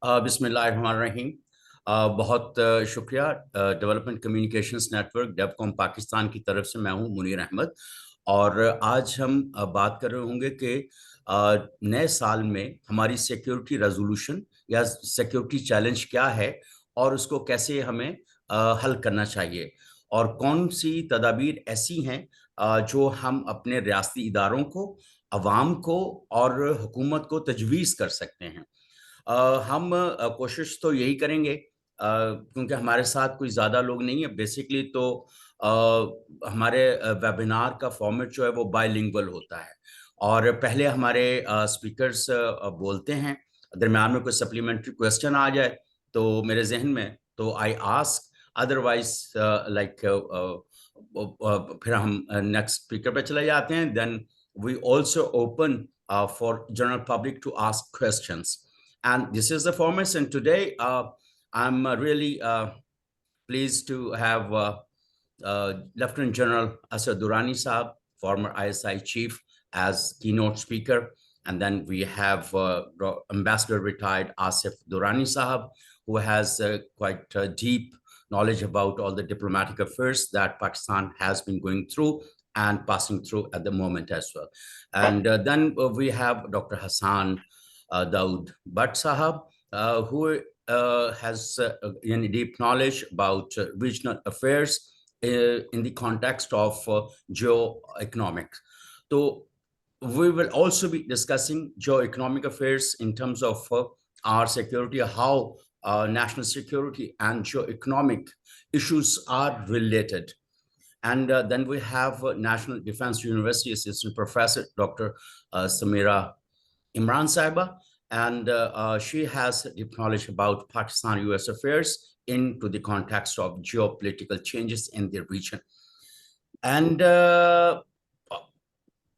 बिस्मिल्लाहिर्रहमानिर्रहीम। बहुत शुक्रिया। डेवलपमेंट कम्युनिकेशंस नेटवर्क डेवकॉम पाकिस्तान की तरफ से मैं हूं मुनीर अहमद, और आज हम बात कर रहे होंगे कि नए साल में हमारी सिक्योरिटी रेजोल्यूशन या सिक्योरिटी चैलेंज क्या है और उसको कैसे हमें हल करना चाहिए, और कौन सी तदाबीर ऐसी हैं जो हम अपने रियासती इदारों को, अवाम को और हुकूमत को तजवीज़ कर सकते हैं। हम कोशिश तो यही करेंगे, क्योंकि हमारे साथ कोई ज़्यादा लोग नहीं है बेसिकली, तो हमारे वेबिनार का फॉर्मेट जो है वो बायलिंगुअल होता है, और पहले हमारे स्पीकर्स बोलते हैं, दरम्यान में कोई सप्लीमेंट्री क्वेश्चन आ जाए तो मेरे जहन में तो आई आस्क, अदरवाइज लाइक फिर हम नेक्स्ट स्पीकर पे चले जाते हैं। Then we also open for general public to ask questions, and this is the format. And today I'm really pleased to have Lieutenant General Asif Durrani Sahab, former ISI chief, as keynote speaker. And then we have Ambassador retired Asif Durrani Sahab, who has quite deep knowledge about all the diplomatic affairs that Pakistan has been going through and passing through at the moment as well. And then we have Dr. Hassan Daud Bhatt Sahab, who has deep knowledge about regional affairs in the context of geoeconomics. So we will also be discussing geoeconomic affairs in terms of our security, how national security and geoeconomic issues are related. And then we have National Defense University Assistant Professor Dr. Sumeera Imran Saiba, and she has deep knowledge about Pakistan-US affairs into the context of geopolitical changes in the region. And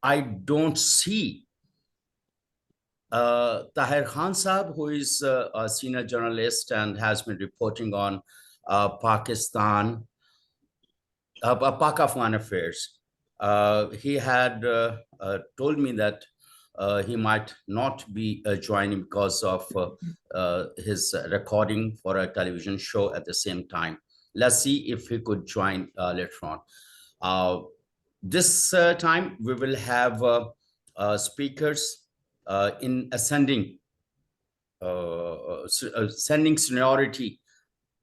I don't see Tahir Khan Saab, who is a senior journalist and has been reporting on Pakistan, Pak-Afghan affairs. He had told me that he might not be joining because of his recording for a television show at the same time. Let's see if he could join later on. This time we will have speakers in ascending seniority.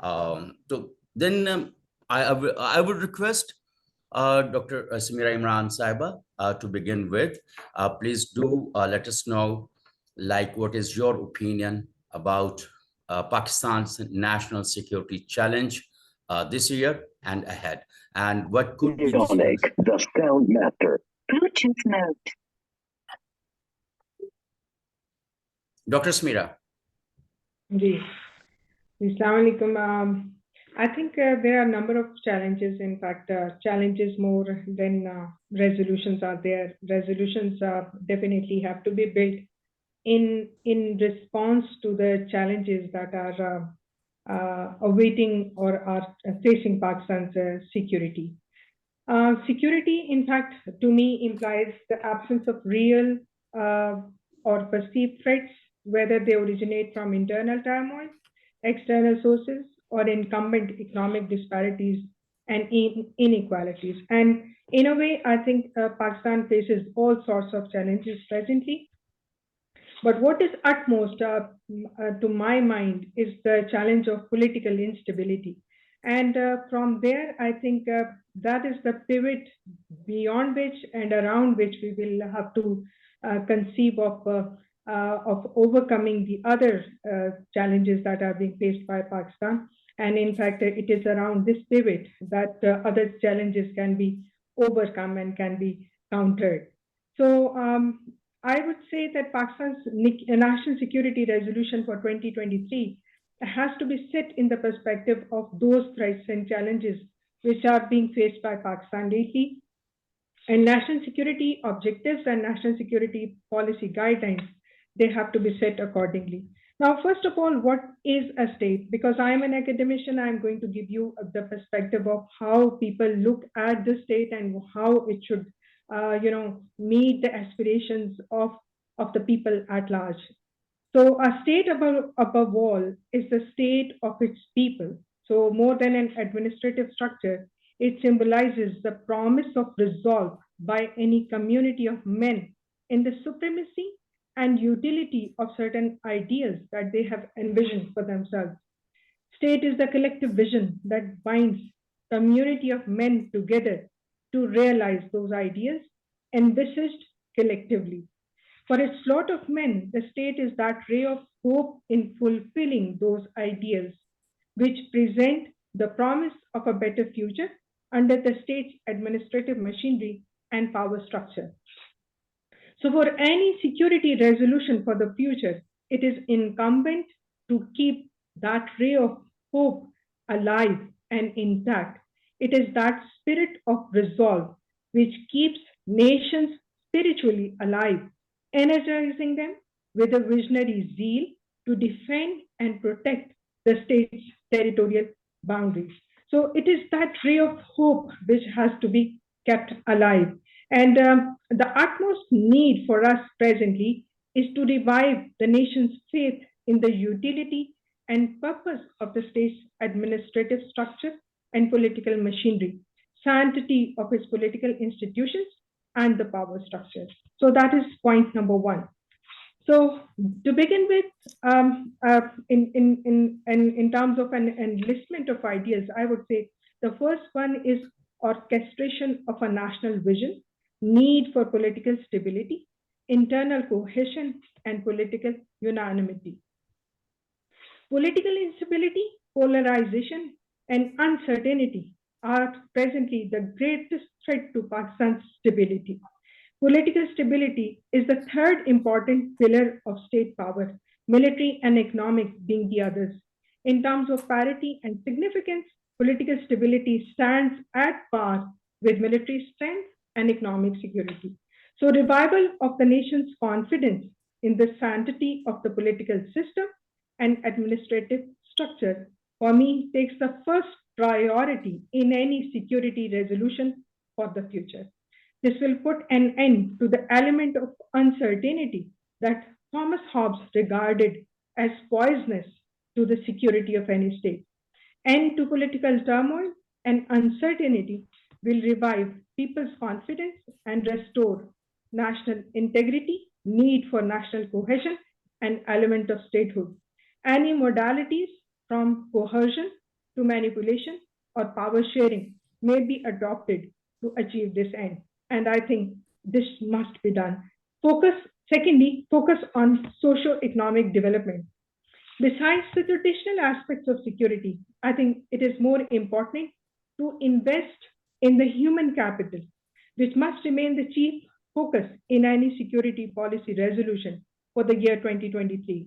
So then I would request Dr. Sumeera Imran Saiba to begin with. Please do let us know, like, what is your opinion about Pakistan's national security challenge this year and ahead, and what could be the sound master. Bluetooth mode. Dr. Sumeera. Assalamualaikum. I think there are a number of challenges. In fact, challenges more than resolutions are there. Resolutions definitely have to be built in response to the challenges that are awaiting or are facing Pakistan's security. Security, in fact, to me implies the absence of real or perceived threats, whether they originate from internal turmoil, external sources, or incumbent economic disparities and inequalities. And in a way, I think Pakistan faces all sorts of challenges presently. But what is utmost to my mind is the challenge of political instability. And from there, I think that is the pivot beyond which and around which we will have to conceive of overcoming the other challenges that are being faced by Pakistan. And in fact, it is around this pivot that other challenges can be overcome and can be countered. So I would say that Pakistan's National Security Resolution for 2023 has to be set in the perspective of those threats and challenges which are being faced by Pakistan lately. And national security objectives and national security policy guidelines, they have to be set accordingly. Now, first of all, what is a state? Because I am an academician, I'm going to give you the perspective of how people look at the state and how it should, meet the aspirations of the people at large. So a state above all is the state of its people. So more than an administrative structure, it symbolizes the promise of resolve by any community of men in the supremacy and utility of certain ideas that they have envisioned for themselves. State is the collective vision that binds community of men together to realize those ideas envisaged collectively. For its lot of men, the state is that ray of hope in fulfilling those ideals, which present the promise of a better future under the state's administrative machinery and power structure. So, for any security resolution for the future, it is incumbent to keep that ray of hope alive and intact. It is that spirit of resolve which keeps nations spiritually alive, energizing them with a visionary zeal to defend and protect the state's territorial boundaries. So it is that ray of hope which has to be kept alive. And the utmost need for us presently is to revive the nation's faith in the utility and purpose of the state's administrative structure and political machinery, sanctity of its political institutions, and the power structure. So that is point number one. So to begin with, in terms of an enlistment of ideas, I would say the first one is orchestration of a national vision, need for political stability, internal cohesion, and political unanimity. Political instability, polarization, and uncertainty are presently the greatest threat to Pakistan's stability. Political stability is the third important pillar of state power, military and economic being the others. In terms of parity and significance, political stability stands at par with military strength and economic security. So, revival of the nation's confidence in the sanctity of the political system and administrative structure, for me, takes the first priority in any security resolution for the future. This will put an end to the element of uncertainty that Thomas Hobbes regarded as poisonous to the security of any state. End to political turmoil and uncertainty will revive people's confidence and restore national integrity, need for national cohesion, and element of statehood. Any modalities from coercion to manipulation or power sharing may be adopted to achieve this end. And I think this must be done. Secondly, focus on socio-economic development. Besides the traditional aspects of security, I think it is more important to invest in the human capital, which must remain the chief focus in any security policy resolution for the year 2023.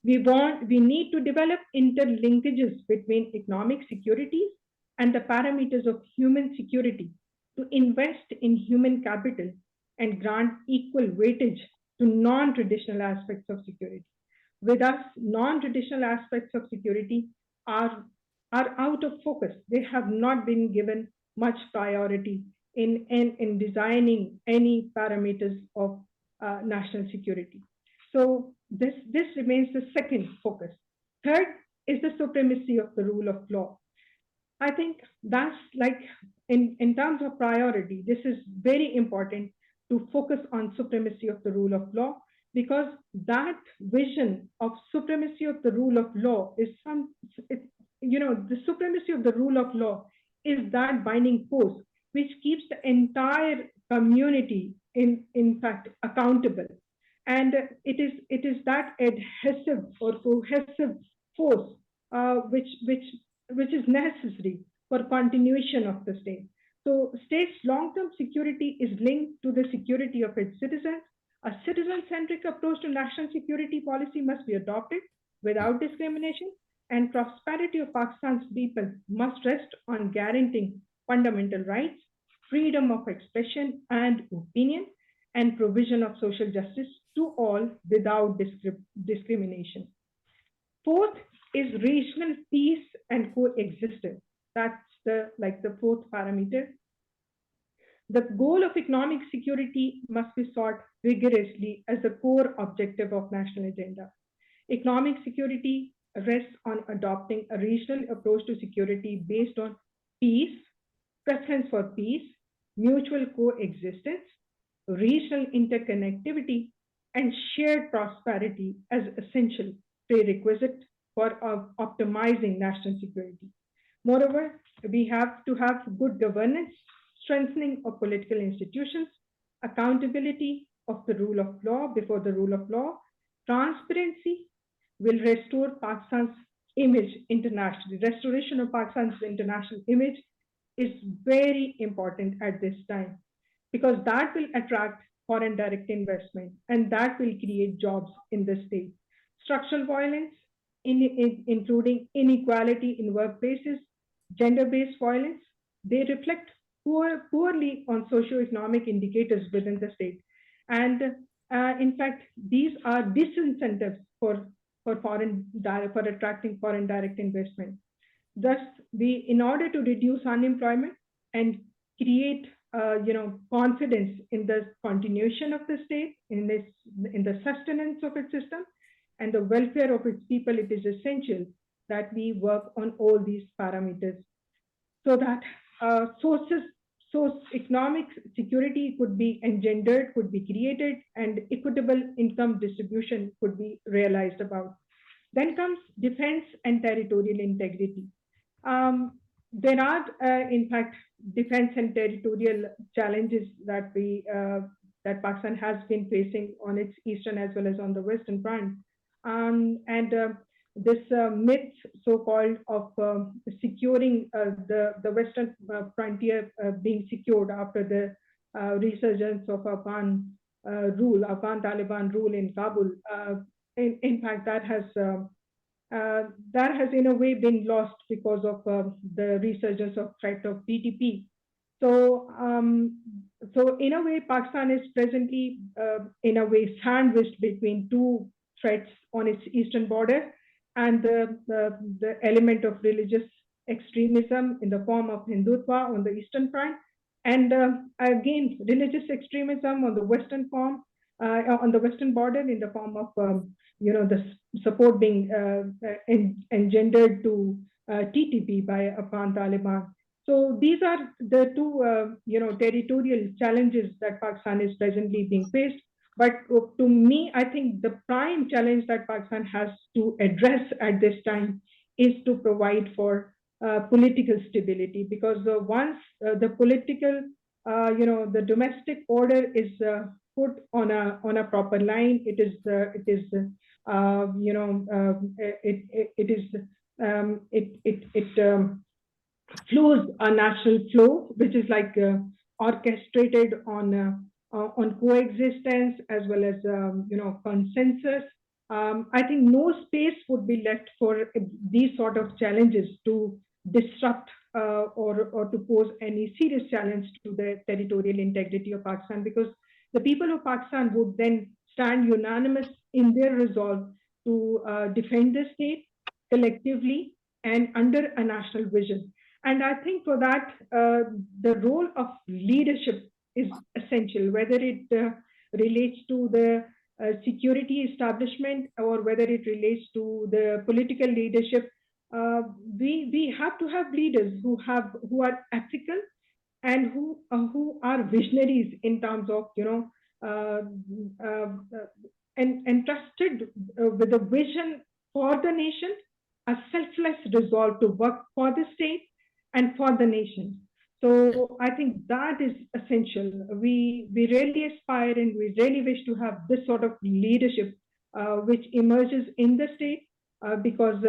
We need to develop interlinkages between economic securities and the parameters of human security to invest in human capital and grant equal weightage to non-traditional aspects of security. With us, non-traditional aspects of security are out of focus. They have not been given much priority in designing any parameters of national security. So this remains the second focus. Third is the supremacy of the rule of law. I think that's like in terms of priority, this is very important to focus on supremacy of the rule of law, because that vision of supremacy of the rule of law is the supremacy of the rule of law is that binding force which keeps the entire community in fact accountable. And it is that adhesive or cohesive force which is necessary for continuation of the state. So state's long-term security is linked to the security of its citizens. A citizen-centric approach to national security policy must be adopted without discrimination, and prosperity of Pakistan's people must rest on guaranteeing fundamental rights, freedom of expression and opinion, and provision of social justice to all without discrimination. Fourth is regional peace and coexistence. That's the fourth parameter. The goal of economic security must be sought rigorously as the core objective of national agenda. Economic security rests on adopting a regional approach to security based on peace, preference for peace, mutual coexistence, regional interconnectivity, and shared prosperity as essential prerequisite for optimizing national security. Moreover, we have to have good governance, strengthening of political institutions, accountability of the rule of law before the rule of law, transparency will restore Pakistan's image internationally. Restoration of Pakistan's international image is very important at this time because that will attract foreign direct investment and that will create jobs in the state. Structural violence, including inequality in workplaces, gender-based violence, they reflect poorly on socio-economic indicators within the state. And in fact, these are disincentives for attracting foreign direct investment. Thus, in order to reduce unemployment and create confidence in the continuation of the state, in the sustenance of its system, and the welfare of its people, it is essential that we work on all these parameters so that economic security could be engendered, could be created, and equitable income distribution could be realized about. Then comes defense and territorial integrity. There are, in fact, defense and territorial challenges that Pakistan has been facing on its eastern as well as on the western front. This myth, so-called, of securing the western frontier being secured after the resurgence of Afghan Taliban rule in Kabul. In fact, that has in a way been lost because of the resurgence of threat of TTP. So in a way, Pakistan is presently in a way sandwiched between two threats on its eastern border, and the element of religious extremism in the form of Hindutva on the eastern front, and again religious extremism on the western border in the form of the support being engendered to TTP by Afghan Taliban. So these are the two territorial challenges that Pakistan is presently being faced. But to me, I think the prime challenge that Pakistan has to address at this time is to provide for political stability, because once the political, the domestic order is put on a proper line, it flows a natural flow, which is like orchestrated on coexistence as well as consensus. I think no space would be left for these sort of challenges to disrupt or to pose any serious challenge to the territorial integrity of Pakistan, because the people of Pakistan would then stand unanimous in their resolve to defend the state collectively and under a national vision. And I think for that, the role of leadership is essential, whether it relates to the security establishment or whether it relates to the political leadership. We have to have leaders who are ethical and who are visionaries in terms of entrusted with a vision for the nation, a selfless resolve to work for the state and for the nation. So I think that is essential. We really aspire and we really wish to have this sort of leadership which emerges in the state, because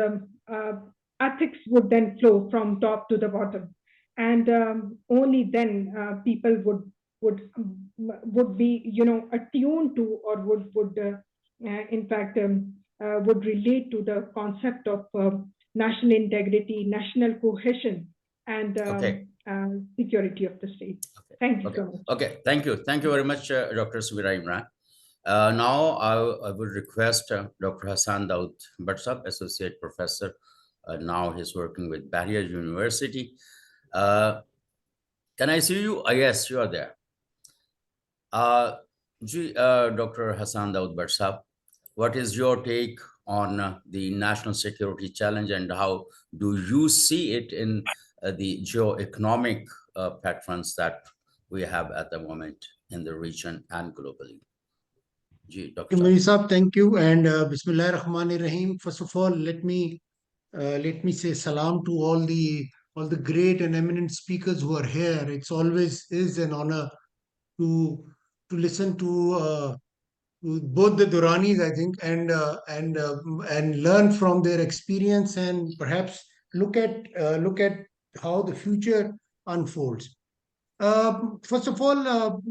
ethics would then flow from top to the bottom, and only then people would be attuned to, or would in fact would relate to the concept of national integrity, national cohesion, and security of the state. Thank you so much. Okay, thank you very much, Dr. Sumeera Imran. Now I would request Dr. Hassan Daud Bhatsab, Associate Professor. Now he's working with Bahia University. Can I see you? Yes, you are there. Ji, Dr. Hassan Daud Bhatt Sahab, what is your take on the national security challenge, and how do you see it in the geo-economic patterns that we have at the moment in the region and globally? Ji, Dr. Sahab. Munir Saab, thank you, and Bismillah Rahman Rahim. First of all, let me say salam to all the great and eminent speakers who are here. It's always is an honor to listen to both the Duranis, I think, and learn from their experience, and perhaps look at how the future unfolds. First of all,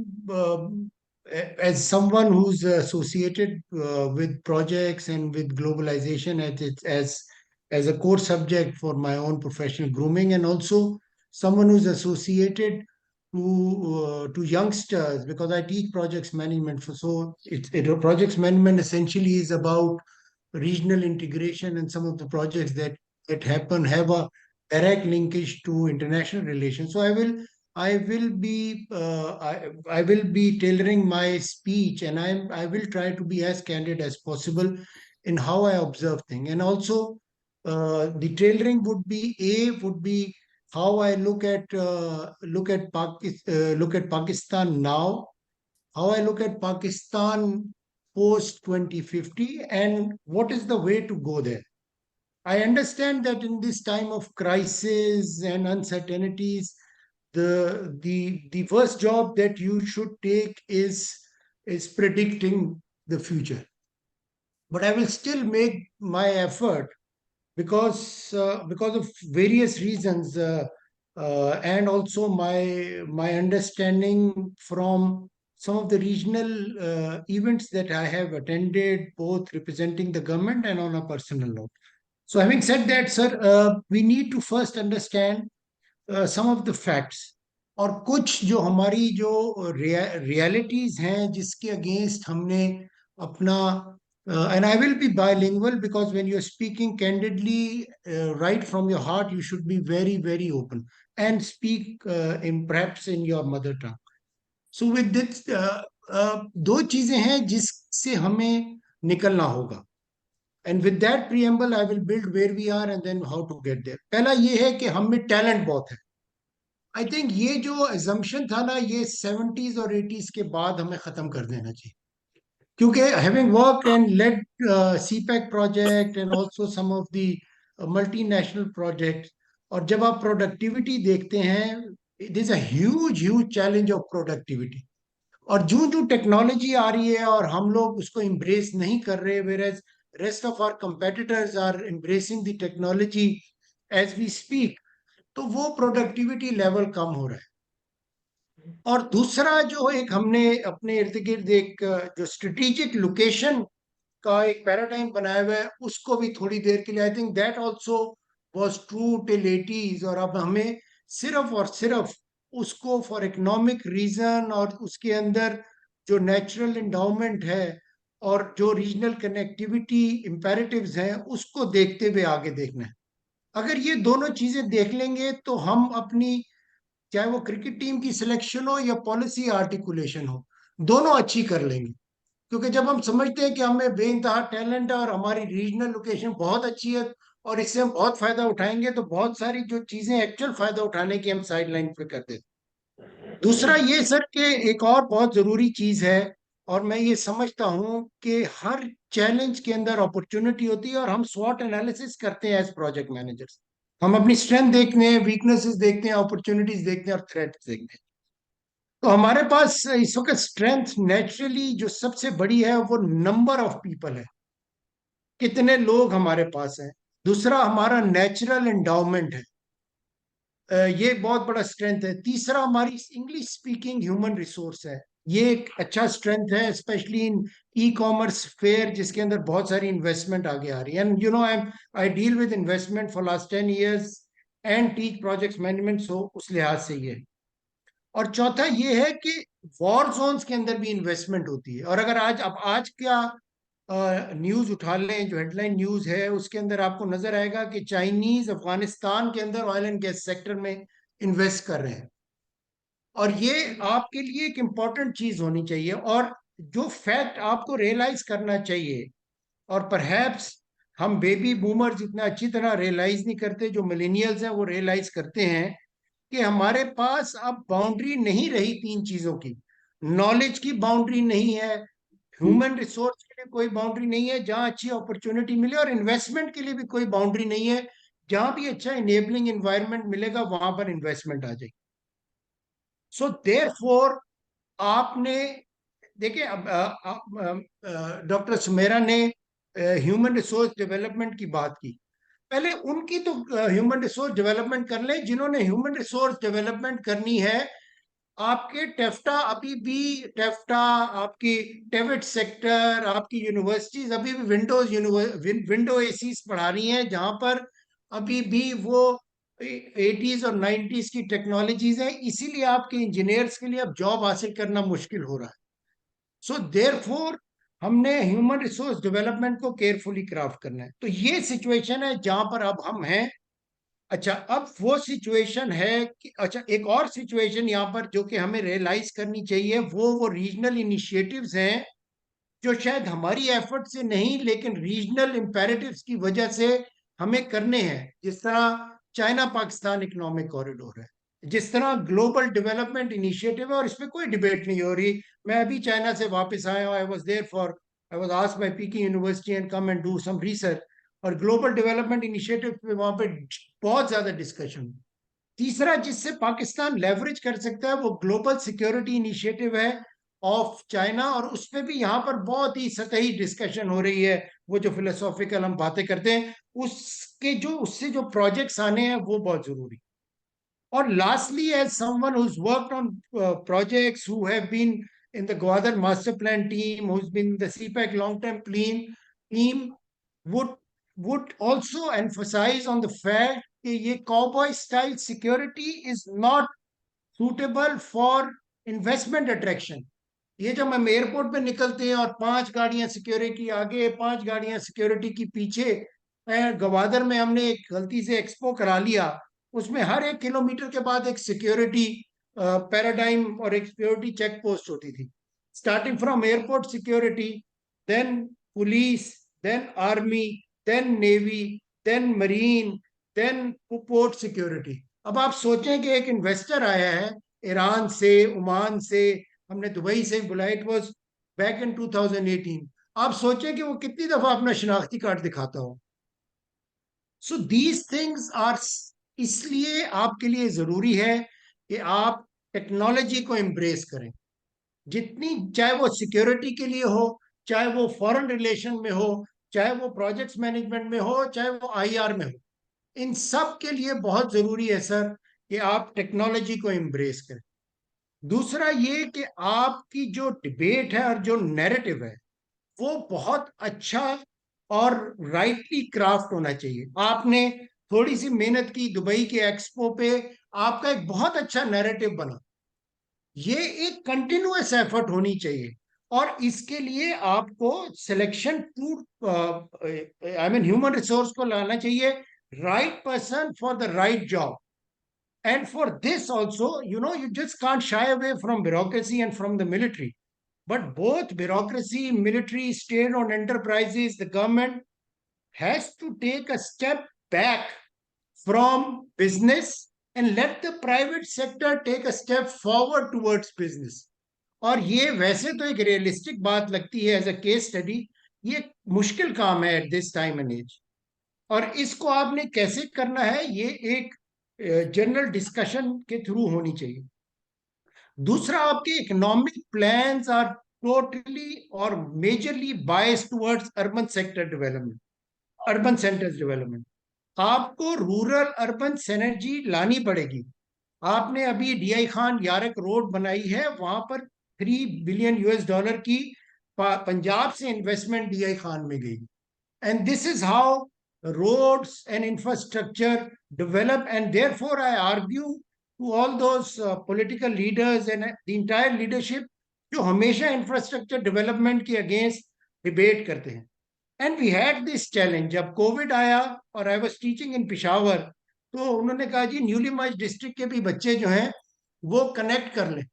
as someone who's associated with projects and with globalization as a core subject for my own professional grooming, and also someone who's associated to youngsters, because I teach projects management. Projects management essentially is about regional integration, and some of the projects that happen have a direct linkage to international relations. So I will be tailoring my speech, and I will try to be as candid as possible in how I observe things. And also, the tailoring would be how I look at Pakistan now, how I look at Pakistan post 2050, and what is the way to go there. I understand that in this time of crisis and uncertainties, the first job that you should take is predicting the future. But I will still make my effort, because of various reasons, and also my understanding from some of the regional events that I have attended, both representing the government and on a personal note. So having said that, sir, we need to first understand some of the facts, और कुछ जो हमारी जो realities हैं जिसके against हमने अपना and I will be bilingual, because when you're speaking candidly, right from your heart, you should be very, very open and speak perhaps in your mother tongue. So with this, दो चीजें हैं जिससे हमें निकलना होगा. And with that preamble, I will build where we are and then how to get there. पहला ये है कि हम में talent बहुत है. I think ये जो assumption था ना, ये 70s और 80s के बाद हमें खत्म कर देना चाहिए. क्योंकि having worked and led CPEC project and also some of the multinational projects, और जब आप productivity देखते हैं, it is a huge challenge of productivity. और जो टेक्नोलॉजी आ रही है और हम लोग उसको embrace नहीं कर रहे, whereas rest of our competitors are embracing the technology as we speak, तो वो productivity level कम हो रहा है. और दूसरा जो एक हमने अपने इर्द गिर्द एक जो स्ट्रेटेजिक लोकेशन का एक पैराडाइम बनाया हुआ है, उसको भी थोड़ी देर के लिए, I think that also was true till 80s, और अब हमें सिर्फ और सिर्फ उसको फॉर इकोनॉमिक रीजन और उसके अंदर जो नेचुरल एंडाउमेंट है और जो रीजनल कनेक्टिविटी इंपेरेटिव्स हैं उसको देखते हुए आगे देखना है. अगर ये दोनों चीजें देख लेंगे तो हम अपनी, चाहे वो क्रिकेट टीम की सिलेक्शन हो या पॉलिसी आर्टिकुलेशन हो, दोनों अच्छी कर लेंगे. क्योंकि जब हम समझते हैं कि हमें बेइंतहा टैलेंट है और हमारी रीजनल लोकेशन बहुत अच्छी है और इससे हम बहुत फायदा उठाएंगे, तो बहुत सारी जो चीजें एक्चुअल फायदा उठाने की हम साइड लाइन पे कर देते. दूसरा ये सर कि एक और बहुत जरूरी चीज है, और मैं ये समझता हूं कि हर चैलेंज के अंदर अपॉर्चुनिटी होती है, और हम स्वॉट एनालिसिस करते हैं एज प्रोजेक्ट मैनेजर्स. हम अपनी स्ट्रेंथ देखते हैं, वीकनेसेस देखते हैं, अपॉर्चुनिटीज देखते हैं और थ्रेट्स देखते हैं. तो हमारे पास इस वक्त स्ट्रेंथ नेचुरली जो सबसे बड़ी है वो नंबर ऑफ पीपल है, कितने लोग हमारे पास हैं. दूसरा हमारा नेचुरल एंडाउमेंट है, ये बहुत बड़ा स्ट्रेंथ है. तीसरा हमारी इंग्लिश स्पीकिंग ह्यूमन रिसोर्स है, ये एक अच्छा स्ट्रेंथ है, especially in e commerce fair जिसके अंदर बहुत सारी इन्वेस्टमेंट आगे आ रही है. And you know I deal with investment for last 10 years and teach projects management, so उस लिहाज से ये. और चौथा ये है कि वॉर जोन्स के अंदर भी इन्वेस्टमेंट होती है. और अगर आज क्या न्यूज उठा लें, जो हेडलाइन न्यूज है उसके अंदर आपको नजर आएगा कि चाइनीज अफगानिस्तान के अंदर ऑयल एंड गैस सेक्टर में इन्वेस्ट कर रहे हैं. और ये आपके लिए एक इम्पॉर्टेंट चीज होनी चाहिए, और जो फैक्ट आपको रियलाइज करना चाहिए, और परहैप्स हम बेबी बूमर्स इतना अच्छी तरह रियलाइज नहीं करते, जो मिलेनियल्स हैं वो रियलाइज करते हैं कि हमारे पास अब बाउंड्री नहीं रही तीन चीजों की। नॉलेज की बाउंड्री नहीं है, ह्यूमन रिसोर्स के लिए कोई बाउंड्री नहीं है जहां अच्छी अपॉर्चुनिटी मिले, और इन्वेस्टमेंट के लिए भी कोई बाउंड्री नहीं है, जहां भी अच्छा इनेबलिंग एनवायरनमेंट मिलेगा वहां पर इन्वेस्टमेंट आ जाएगी। सो देयरफॉर आपने देखिए, अब डॉक्टर सुमेरा ने ह्यूमन रिसोर्स डेवलपमेंट की बात की। पहले उनकी तो ह्यूमन रिसोर्स डेवलपमेंट कर ले जिन्होंने ह्यूमन रिसोर्स डेवलपमेंट करनी है। आपके टेफ्टा अभी भी, टेफ्टा, आपकी टेविट सेक्टर, आपकी यूनिवर्सिटीज अभी भी विंडो एसीज पढ़ा रही हैं, जहां पर अभी भी वो 80s और 90s की टेक्नोलॉजीज हैं, इसीलिए आपके इंजीनियर्स के लिए अब जॉब हासिल करना मुश्किल हो रहा है। सो देयरफॉर हमने ह्यूमन रिसोर्स डेवलपमेंट को केयरफुली क्राफ्ट करना है। तो ये सिचुएशन है जहां पर अब हम हैं। अच्छा, अब वो सिचुएशन है कि, अच्छा, एक और सिचुएशन यहाँ पर जो कि हमें रियलाइज करनी चाहिए, वो रीजनल इनिशिएटिव्स हैं जो शायद हमारी एफर्ट से नहीं लेकिन रीजनल इंपेरेटिव्स की वजह से हमें करने हैं। जिस तरह चाइना पाकिस्तान इकोनॉमिक कॉरिडोर है, जिस तरह ग्लोबल डेवलपमेंट इनिशिएटिव है, और इसमें कोई डिबेट नहीं हो रही। मैं अभी चाइना से वापस आया हूँ, I was asked by Peking university and come and do some research, और ग्लोबल डेवलपमेंट इनिशिएटिव पे वहां पे बहुत ज्यादा डिस्कशन। तीसरा जिससे पाकिस्तान लेवरेज कर सकता है वो ग्लोबल सिक्योरिटी इनिशिएटिव है ऑफ चाइना, और उस पर भी यहाँ पर बहुत ही सतही डिस्कशन हो रही है। वो जो फिलोसॉफिकल हम बातें करते हैं, उससे जो प्रोजेक्ट्स आने हैं वो बहुत जरूरी। और lastly, as someone who's worked on projects, who have been in the Gwadar master plan team, who's been in the CPEC long term team, would would also emphasize on the fact कि ये cowboy style security is not suitable for investment attraction। ये जब हम airport पे निकलते हैं और 5 गाड़ियां सिक्योरिटी आगे, 5 गाड़ियां सिक्योरिटी की पीछे, गवादर में हमने एक गलती से एक्सपो करा लिया, उसमें हर 1 किलोमीटर के बाद एक सिक्योरिटी पैराडाइम और एक सिक्योरिटी चेक पोस्ट होती थी, starting from airport security, then police, then army, then navy, then marine, then port security. अब आप सोचें कि एक इन्वेस्टर आया है ईरान से, ओमान से, हमने दुबई से बुलाया, इट वाज बैक इन 2018। आप सोचें कि वो कितनी दफा अपना शिनाख्ती कार्ड दिखाता हो। सो दीज थिंग्स आर, इसलिए आपके लिए जरूरी है कि आप टेक्नोलॉजी को एम्ब्रेस करें, जितनी, चाहे वो सिक्योरिटी के लिए हो, चाहे वो फॉरेन रिलेशन में हो, चाहे वो प्रोजेक्ट्स मैनेजमेंट में हो, चाहे वो आईआर में हो। इन सब के लिए बहुत जरूरी है सर कि आप टेक्नोलॉजी को एम्ब्रेस करें। दूसरा ये कि आपकी जो डिबेट है और जो नैरेटिव है वो बहुत अच्छा और राइटली क्राफ्ट होना चाहिए। आपने थोड़ी सी मेहनत की, दुबई के एक्सपो पे आपका एक बहुत अच्छा नैरेटिव बना। ये एक कंटिन्यूअस एफर्ट होनी चाहिए, और इसके लिए आपको selection to, I mean human resource को लाना चाहिए, right person for the right job. And for this also, you just can't shy away from bureaucracy and from the military. But both bureaucracy, military, state-owned enterprises, the government has to take a step back from business and let the private sector take a step forward towards business. और ये वैसे तो एक realistic बात लगती है as a case study, ये मुश्किल काम है at this time and age, और इसको आपने कैसे करना है ये एक जनरल डिस्कशन के थ्रू होनी चाहिए। दूसरा, आपके इकोनॉमिक प्लान्स आर टोटली और majorly biased towards urban sector development, urban centres development. आपको रूरल अर्बन सिनर्जी लानी पड़ेगी। आपने अभी डीआई खान यारक रोड बनाई है, वहां पर $3 बिलियन की पंजाब से इन्वेस्टमेंट डीआई खान में गई, and this is how roads and infrastructure develop. And therefore I argue to all those political leaders and the entire leadership जो हमेशा इंफ्रास्ट्रक्चर डेवलपमेंट के अगेंस्ट डिबेट करते हैं। And we had this challenge, जब covid आया और I was teaching in Peshawar, तो उन्होंने कहा जी न्यूली मर्ज डिस्ट्रिक्ट के भी बच्चे जो हैं वो कनेक्ट कर लें।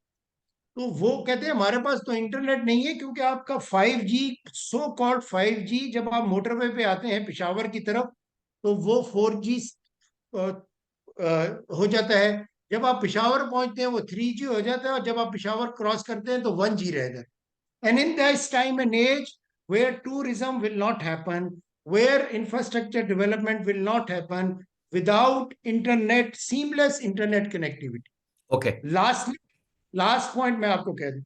तो वो कहते हैं हमारे पास तो इंटरनेट नहीं है, क्योंकि आपका 5G, सो कॉल्ड 5G, जब आप मोटरवे पे आते हैं पेशावर की तरफ तो वो 4G हो जाता है। जब आप पेशावर पहुंचते हैं वो 3G हो जाता है, और जब आप पेशावर क्रॉस करते हैं तो 1G रह जाता है। And in this time and age where tourism will not happen, where infrastructure development will not happen without internet, seamless internet connectivity. Okay. Last point मैं आपको कह दूं,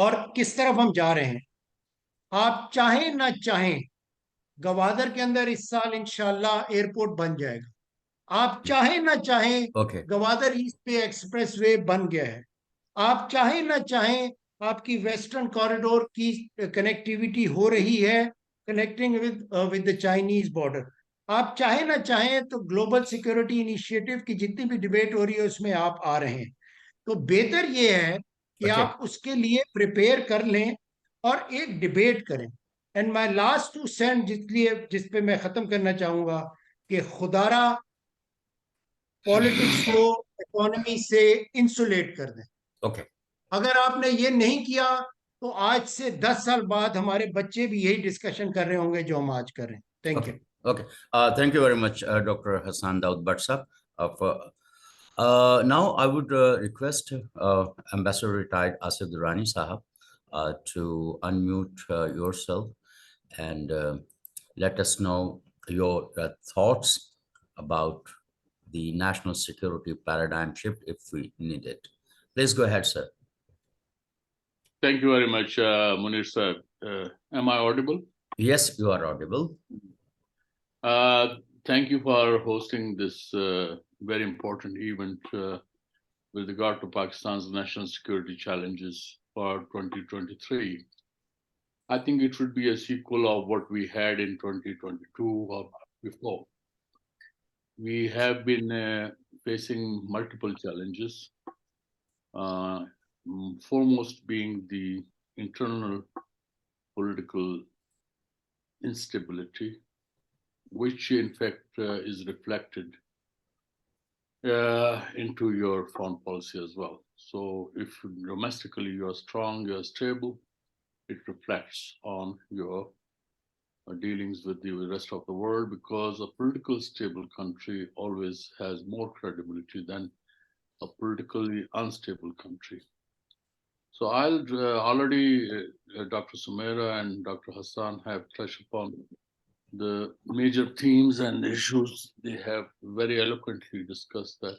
और किस तरफ हम जा रहे हैं। आप चाहें ना चाहें, गवादर के अंदर इस साल इंशाल्लाह एयरपोर्ट बन जाएगा। आप चाहें ना चाहें, Okay. गवादर ईस्ट पे एक्सप्रेसवे बन गया है। आप चाहें ना चाहें, आपकी वेस्टर्न कॉरिडोर की कनेक्टिविटी हो रही है, connecting with the Chinese border. आप चाहें ना चाहें तो ग्लोबल सिक्योरिटी इनिशिएटिव की जितनी भी डिबेट हो रही है उसमें आप आ रहे हैं। तो बेहतर ये है कि Okay. आप उसके लिए प्रिपेयर कर लें और एक डिबेट करें। And my last two cents, जिस पे मैं खत्म करना चाहूंगा कि खुदारा पॉलिटिक्स को इकोनॉमी से इंसुलेट कर दें। Okay. अगर आपने ये नहीं किया तो आज से 10 साल बाद हमारे बच्चे भी यही डिस्कशन कर रहे होंगे जो हम आज कर रहे हैं। Thank you. Okay. Okay. Thank you very much, Dr. Hassan Daud Batsab. Now, I would request Ambassador Retired Asif Durrani Sahab to unmute yourself and let us know your thoughts about the national security paradigm shift if we need it. Please go ahead, sir. Thank you very much, Munir sir. Am I audible? Yes, you are audible. Thank you for hosting this very important event with regard to Pakistan's national security challenges for 2023. I think it should be a sequel of what we had in 2022 or before. We have been facing multiple challenges, foremost being the internal political instability, which in fact is reflected into your foreign policy as well. So if domestically you are strong, you are stable, it reflects on your dealings with the rest of the world, because a politically stable country always has more credibility than a politically unstable country. So I'll already, Dr. Sumeera and Dr. Hassan have touched upon the major themes and issues. They have very eloquently discussed that.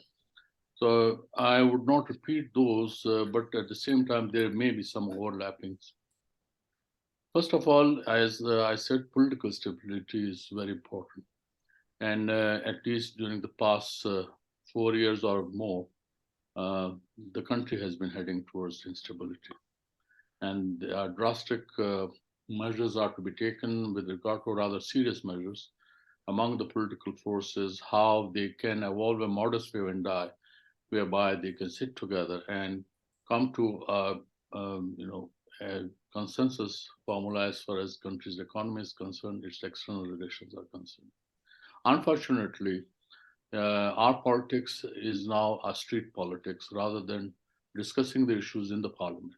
So I would not repeat those, but at the same time, there may be some overlappings. First of all, as I said, political stability is very important. And at least during the past 4 years or more, the country has been heading towards instability. And drastic measures are to be taken with regard to rather serious measures among the political forces, how they can evolve a modus vivendi, whereby they can sit together and come to a consensus formula as far as country's economy is concerned, its external relations are concerned. Unfortunately, our politics is now a street politics rather than discussing the issues in the parliament.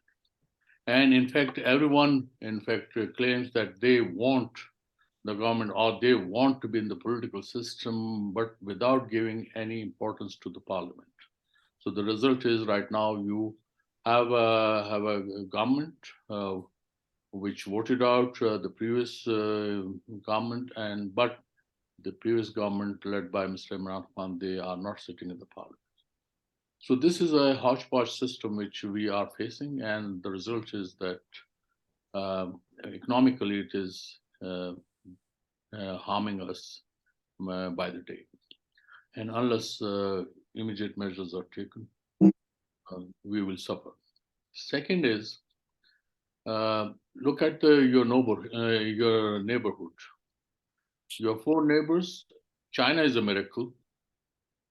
And in fact, everyone, claims that they want the government or they want to be in the political system, but without giving any importance to the parliament. So the result is right now you have a government which voted out the previous government, but the previous government led by Mr. Imran, they are not sitting in the parliament. So this is a hodgepodge system which we are facing, and the result is that economically it is harming us by the day. And unless immediate measures are taken, we will suffer. Second is, look at your neighborhood. Your 4 neighbors, China is a miracle,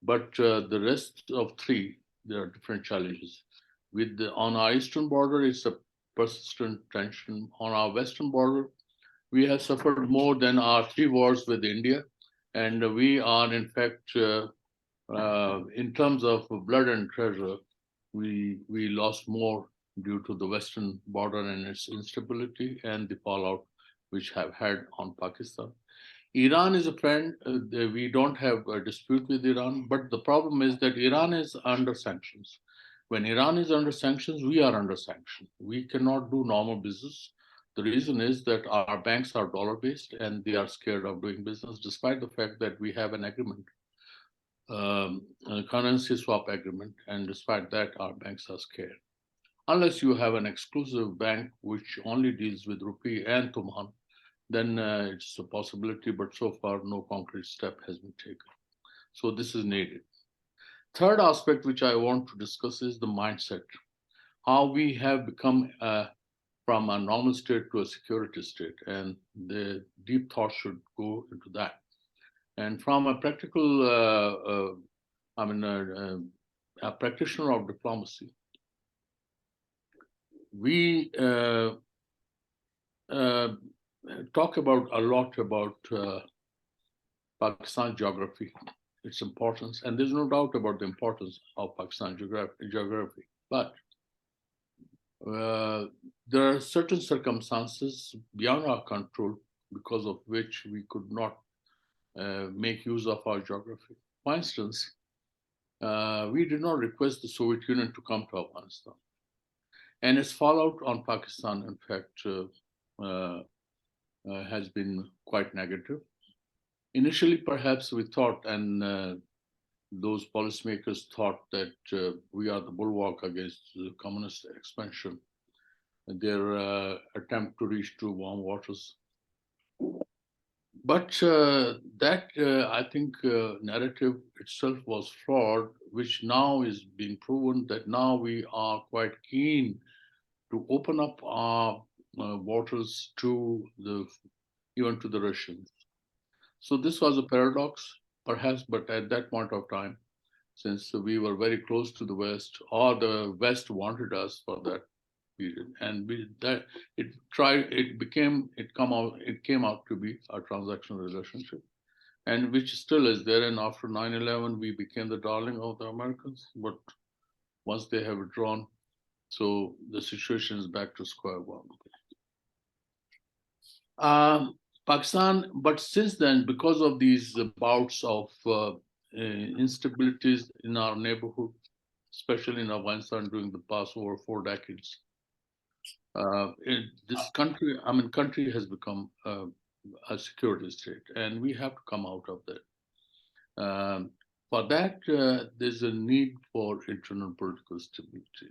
but the rest of 3, there are different challenges. On our eastern border, it's a persistent tension. On our western border, we have suffered more than our 3 wars with India, and we are in fact, in terms of blood and treasure, we lost more due to the western border and its instability and the fallout which have had on Pakistan. Iran is a friend. We don't have a dispute with Iran, but the problem is that Iran is under sanctions. When Iran is under sanctions, we are under sanctions. We cannot do normal business. The reason is that our banks are dollar-based and they are scared of doing business, despite the fact that we have an agreement, a currency swap agreement, and despite that, our banks are scared. Unless you have an exclusive bank which only deals with rupee and tuman, then it's a possibility, but so far no concrete step has been taken. So this is needed. Third aspect which I want to discuss is the mindset, how we have become from a normal state to a security state, and the deep thought should go into that. And from a practical, a practitioner of diplomacy, we talk about a lot about Pakistan geography, its importance, and there's no doubt about the importance of Pakistan geography. But there are certain circumstances beyond our control because of which we could not make use of our geography. For instance, we did not request the Soviet Union to come to Afghanistan. And its fallout on Pakistan, in fact, has been quite negative. Initially, perhaps we thought, and those policymakers thought that we are the bulwark against the communist expansion, their attempt to reach to warm waters. But that, I think, narrative itself was flawed, which now is being proven that now we are quite keen to open up our waters to even to the Russians. So this was a paradox, perhaps, but at that point of time, since we were very close to the West, or the West wanted us for that period, and it came out to be a transactional relationship, and which still is there. And after 9/11, we became the darling of the Americans. But once they have withdrawn, so the situation is back to square one. Pakistan, but since then, because of these bouts of instabilities in our neighborhood, especially in Afghanistan during the past over 4 decades, this country, country has become a security state, and we have to come out of that. For that, there's a need for internal political stability.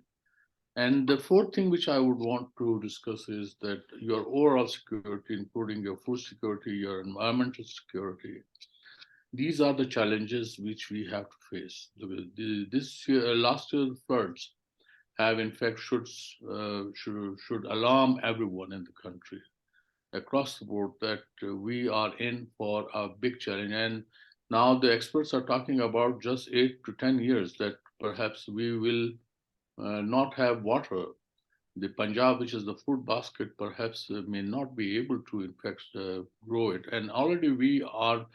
And the fourth thing which I would want to discuss is that your overall security, including your food security, your environmental security, these are the challenges which we have to face. This year, last year's floods have in fact should alarm everyone in the country across the board that we are in for a big challenge. And now the experts are talking about just 8 to 10 years that perhaps we will not have water. The Punjab, which is the food basket, perhaps may not be able to, in fact, grow it. And already we are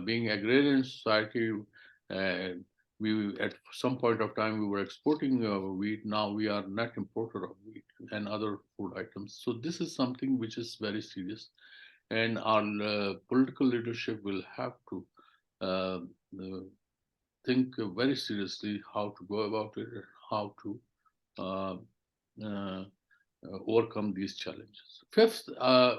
being agrarian society. We at some point of time we were exporting wheat. Now we are net importer of wheat and other food items. So this is something which is very serious, and our political leadership will have to think very seriously how to go about it, how to overcome these challenges. Fifth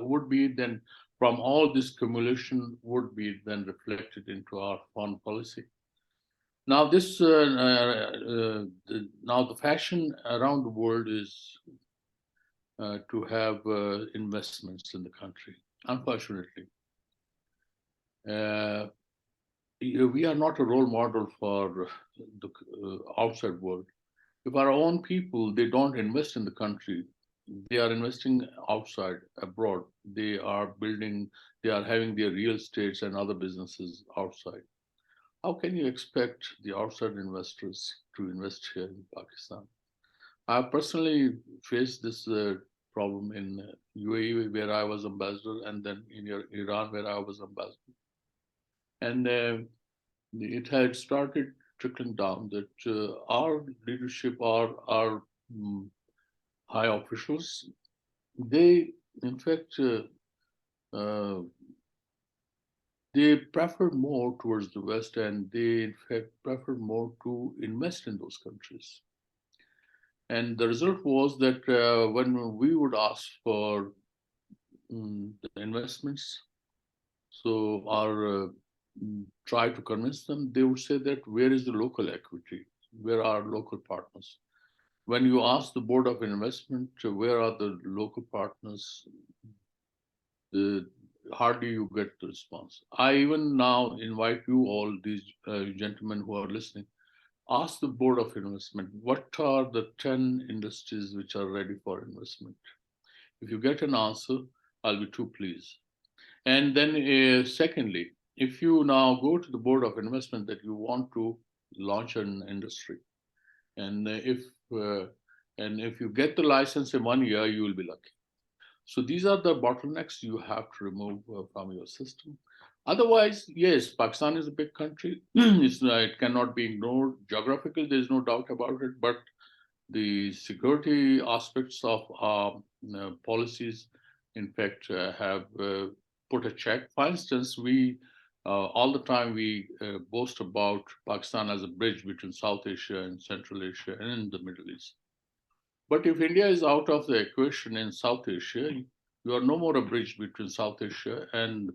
would be then, from all this cumulation, would be then reflected into our foreign policy. Now this, now the fashion around the world is to have investments in the country. Unfortunately, we are not a role model for the outside world. If our own people, they don't invest in the country, they are investing outside, abroad. They are building, they are having their real estates and other businesses outside. How can you expect the outside investors to invest here in Pakistan? I personally faced this problem in UAE, where I was ambassador, and then in Iran, where I was ambassador. And it had started trickling down that our leadership, our high officials, they in fact they prefer more towards the West, and they in fact prefer more to invest in those countries. And the result was that when we would ask for the investments, so our try to convince them, they would say that where is the local equity? Where are local partners? When you ask the Board of Investment, where are the local partners? Hardly you get the response. I even now invite you all, these gentlemen who are listening, ask the Board of Investment, what are the 10 industries which are ready for investment? If you get an answer, I'll be too pleased. And then secondly, if you now go to the Board of Investment that you want to launch an industry, and if you get the license in 1 year, you will be lucky. So these are the bottlenecks you have to remove from your system. Otherwise, yes, Pakistan is a big country. It cannot be ignored. Geographically, there's no doubt about it. But the security aspects of policies, in fact, have put a check. For instance, we all the time we boast about Pakistan as a bridge between South Asia and Central Asia and the Middle East. But if India is out of the equation in South Asia, you are no more a bridge between South Asia and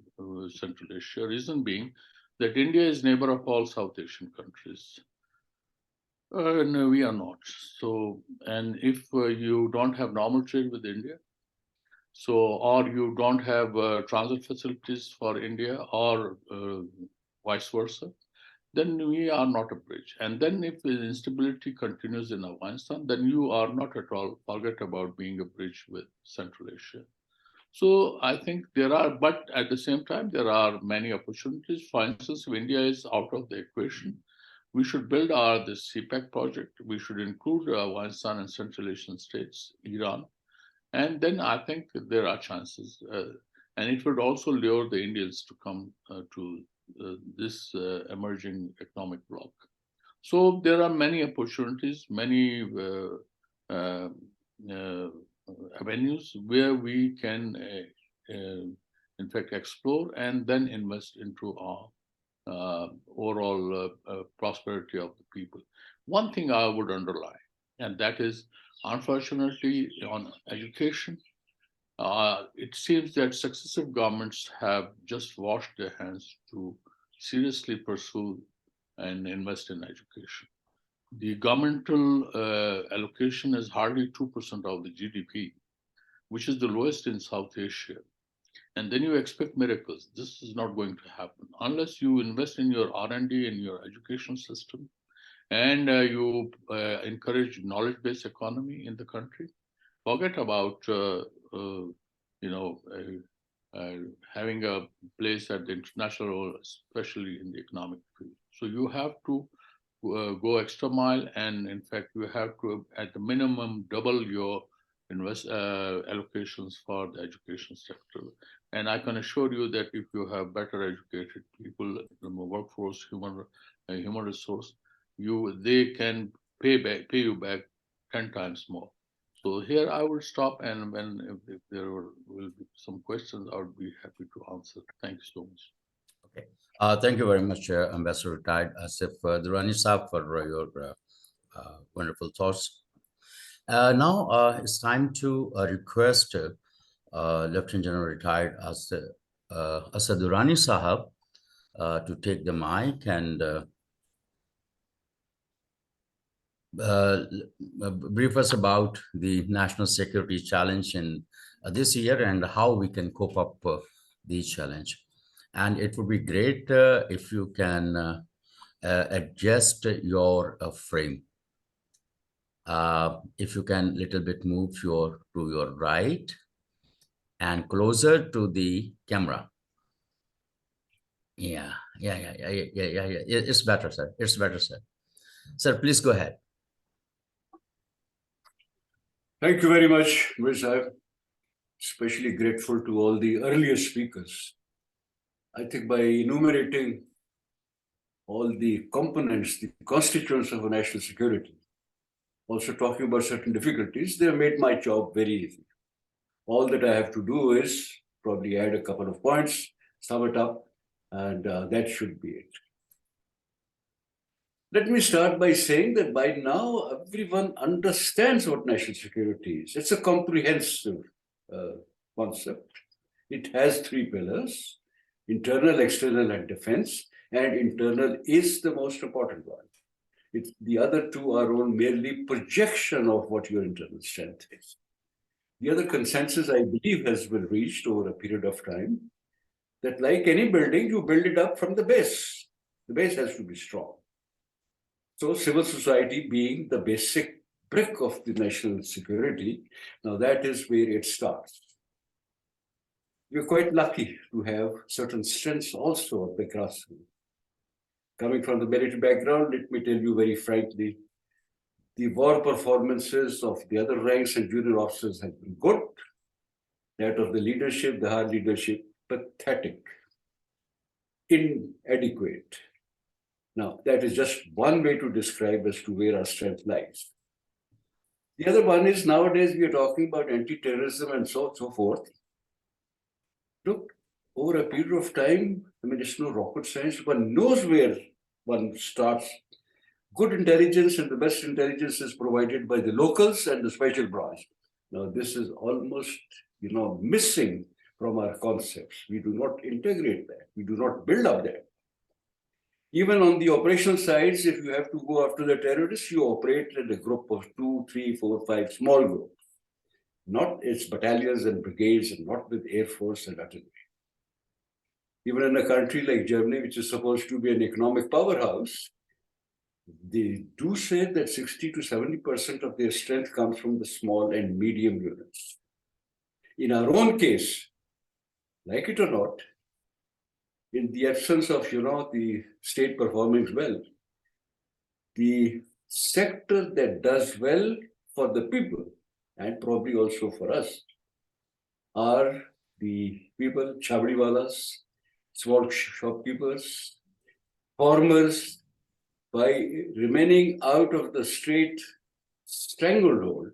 Central Asia. Reason being that India is neighbor of all South Asian countries. No, we are not. So, and if you don't have normal trade with India, so, or you don't have transit facilities for India or vice versa, then we are not a bridge. And then if the instability continues in Afghanistan, then you are not at all, forget about being a bridge with Central Asia. So I think there are, but at the same time, there are many opportunities. For instance, if India is out of the equation, we should build this CPEC project. We should include Afghanistan and Central Asian states, Iran. And then I think there are chances. And it would also lure the Indians to come to this emerging economic bloc. So there are many opportunities, many avenues where we can, in fact, explore and then invest into our overall prosperity of the people. One thing I would underline, and that is, unfortunately, on education, it seems that successive governments have just washed their hands to seriously pursue and invest in education. The governmental allocation is hardly 2% of the GDP, which is the lowest in South Asia. And then you expect miracles. This is not going to happen unless you invest in your R&D in your education system, and you encourage knowledge-based economy in the country. Forget about having a place at the international level, especially in the economic field. So you have to go extra mile, and in fact, you have to, at the minimum, double your allocations for the education sector. And I can assure you that if you have better educated people in the workforce, human resource, they can pay you back 10 times more. So here I will stop, and if there will be some questions, I would be happy to answer. Thank you so much. Okay. Thank you very much, Ambassador Retired Asif Durrani Saab, for your wonderful thoughts. Now it's time to request Lieutenant General Retired Assad Durrani Sahab to take the mic and brief us about the national security challenge in this year and how we can cope up the challenge. And it would be great if you can adjust your frame. If you can little bit move to your right and closer to the camera. Yeah. It's better, sir. It's better, sir. Sir, please go ahead. Thank you very much, Mir. Especially grateful to all the earlier speakers. I think by enumerating all the components, the constituents of a national security, also talking about certain difficulties, they have made my job very easy. All that I have to do is probably add a couple of points, sum it up, and that should be it. Let me start by saying that by now, everyone understands what national security is. It's a comprehensive concept. It has three pillars: internal, external, and defense. And internal is the most important one. The other two are all merely projection of what your internal strength is. The other consensus, I believe, has been reached over a period of time, that like any building, you build it up from the base. The base has to be strong. So civil society being the basic brick of the national security, now that is where it starts. We're quite lucky to have certain strengths also at the grassroots. Coming from the military background, let me tell you very frankly, the war performances of the other ranks and junior officers have been good. That of the leadership, the higher leadership, pathetic, inadequate. Now, that is just one way to describe as to where our strength lies. The other one is nowadays we are talking about anti-terrorism and so forth. Look, over a period of time, I mean, it's no rocket science, one knows where one starts. Good intelligence and the best intelligence is provided by the locals and the special branch. Now, this is almost, missing from our concepts. We do not integrate that. We do not build up that. Even on the operational sides, if you have to go after the terrorists, you operate in a group of 2, 3, 4, 5 small groups, not its battalions and brigades, and not with Air Force and artillery. Even in a country like Germany, which is supposed to be an economic powerhouse, they do say that 60 to 70% of their strength comes from the small and medium units. In our own case, like it or not, in the absence of, the state performing well, the sector that does well for the people, and probably also for us, are the people, chavdiwalas, small shopkeepers, farmers. By remaining out of the state stranglehold,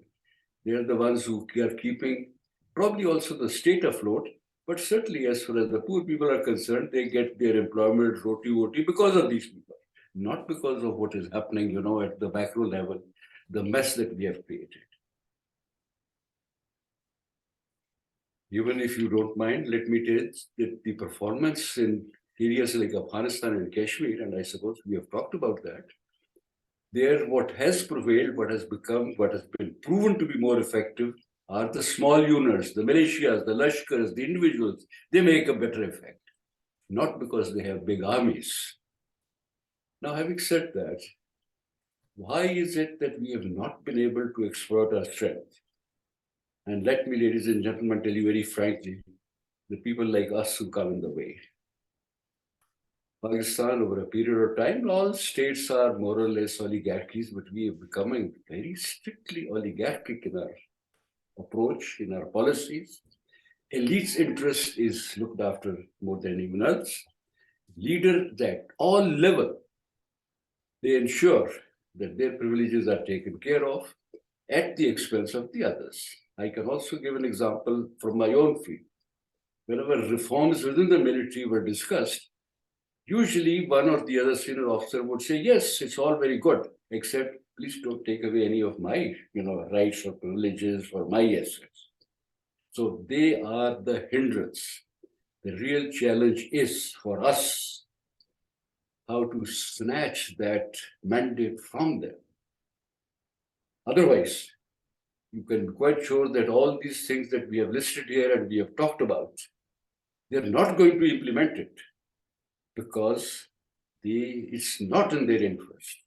they are the ones who are keeping probably also the state afloat, but certainly as far as the poor people are concerned, they get their employment roti because of these people, not because of what is happening, at the macro level, the mess that we have created. Even if you don't mind, let me tell you that the performance in areas like Afghanistan and Kashmir, and I suppose we have talked about that, there what has prevailed, what has been proven to be more effective are the small units, the militias, the lashkars, the individuals. They make a better effect, not because they have big armies. Now, having said that, why is it that we have not been able to exploit our strength? And let me, ladies and gentlemen, tell you very frankly, the people like us who come in the way. Pakistan, over a period of time, all states are more or less oligarchies, but we are becoming very strictly oligarchic in our approach, in our policies. Elite's interest is looked after more than anyone else. Leaders at all levels, they ensure that their privileges are taken care of at the expense of the others. I can also give an example from my own field. Whenever reforms within the military were discussed, usually one or the other senior officer would say, yes, it's all very good, except please don't take away any of my rights or privileges or my assets. So they are the hindrance. The real challenge is for us how to snatch that mandate from them. Otherwise, you can be quite sure that all these things that we have listed here and we have talked about, they're not going to implement it because it's not in their interest.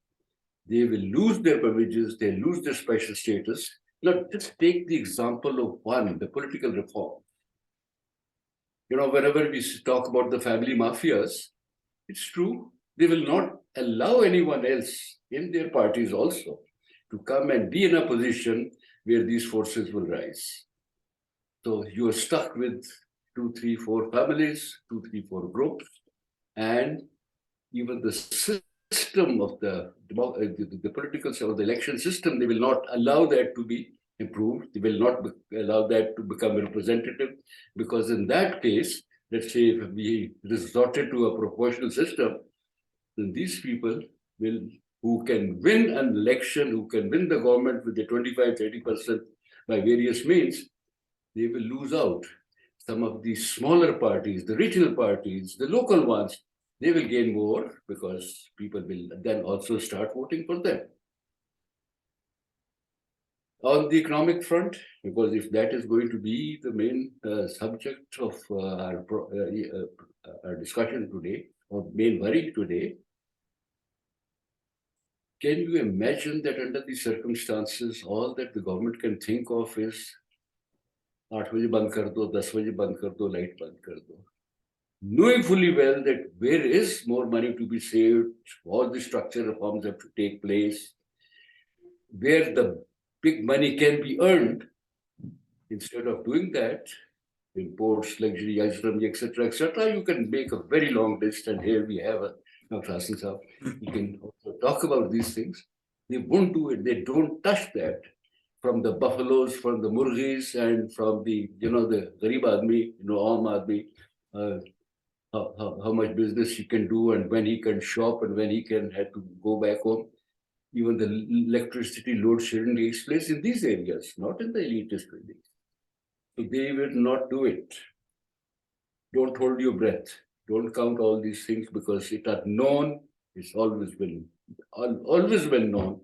They will lose their privileges, they lose their special status. Now, just take the example of one, the political reform. Whenever we talk about the family mafias, it's true, they will not allow anyone else in their parties also to come and be in a position where these forces will rise. So you are stuck with 2, 3, 4 families, 2, 3, 4 groups, and even the system of the political or the election system, they will not allow that to be improved. They will not allow that to become representative, because in that case, let's say if we resorted to a proportional system, then these people will, who can win an election, who can win the government with the 25-30% by various means, they will lose out. Some of the smaller parties, the regional parties, the local ones, they will gain more because people will then also start voting for them. On the economic front, because if that is going to be the main subject of our discussion today, or main worry today, can you imagine that under these circumstances, all that the government can think of is 8 baje band kar do, 10 baje band kar do, light band kar do. Knowing fully well that where is more money to be saved, all the structural reforms have to take place, where the big money can be earned, instead of doing that, imports, luxury, etc., you can make a very long list, and here we have Dr. Asad. You can also talk about these things. They won't do it. They don't touch that. From the buffaloes, from the murghis, and from the, the Gharib Admi, Aam Admi, how much business he can do, and when he can shop, and when he can have to go back home. Even the electricity load sharing takes place in these areas, not in the elitist buildings. So they will not do it. Don't hold your breath. Don't count all these things, because it are known. It's always been known.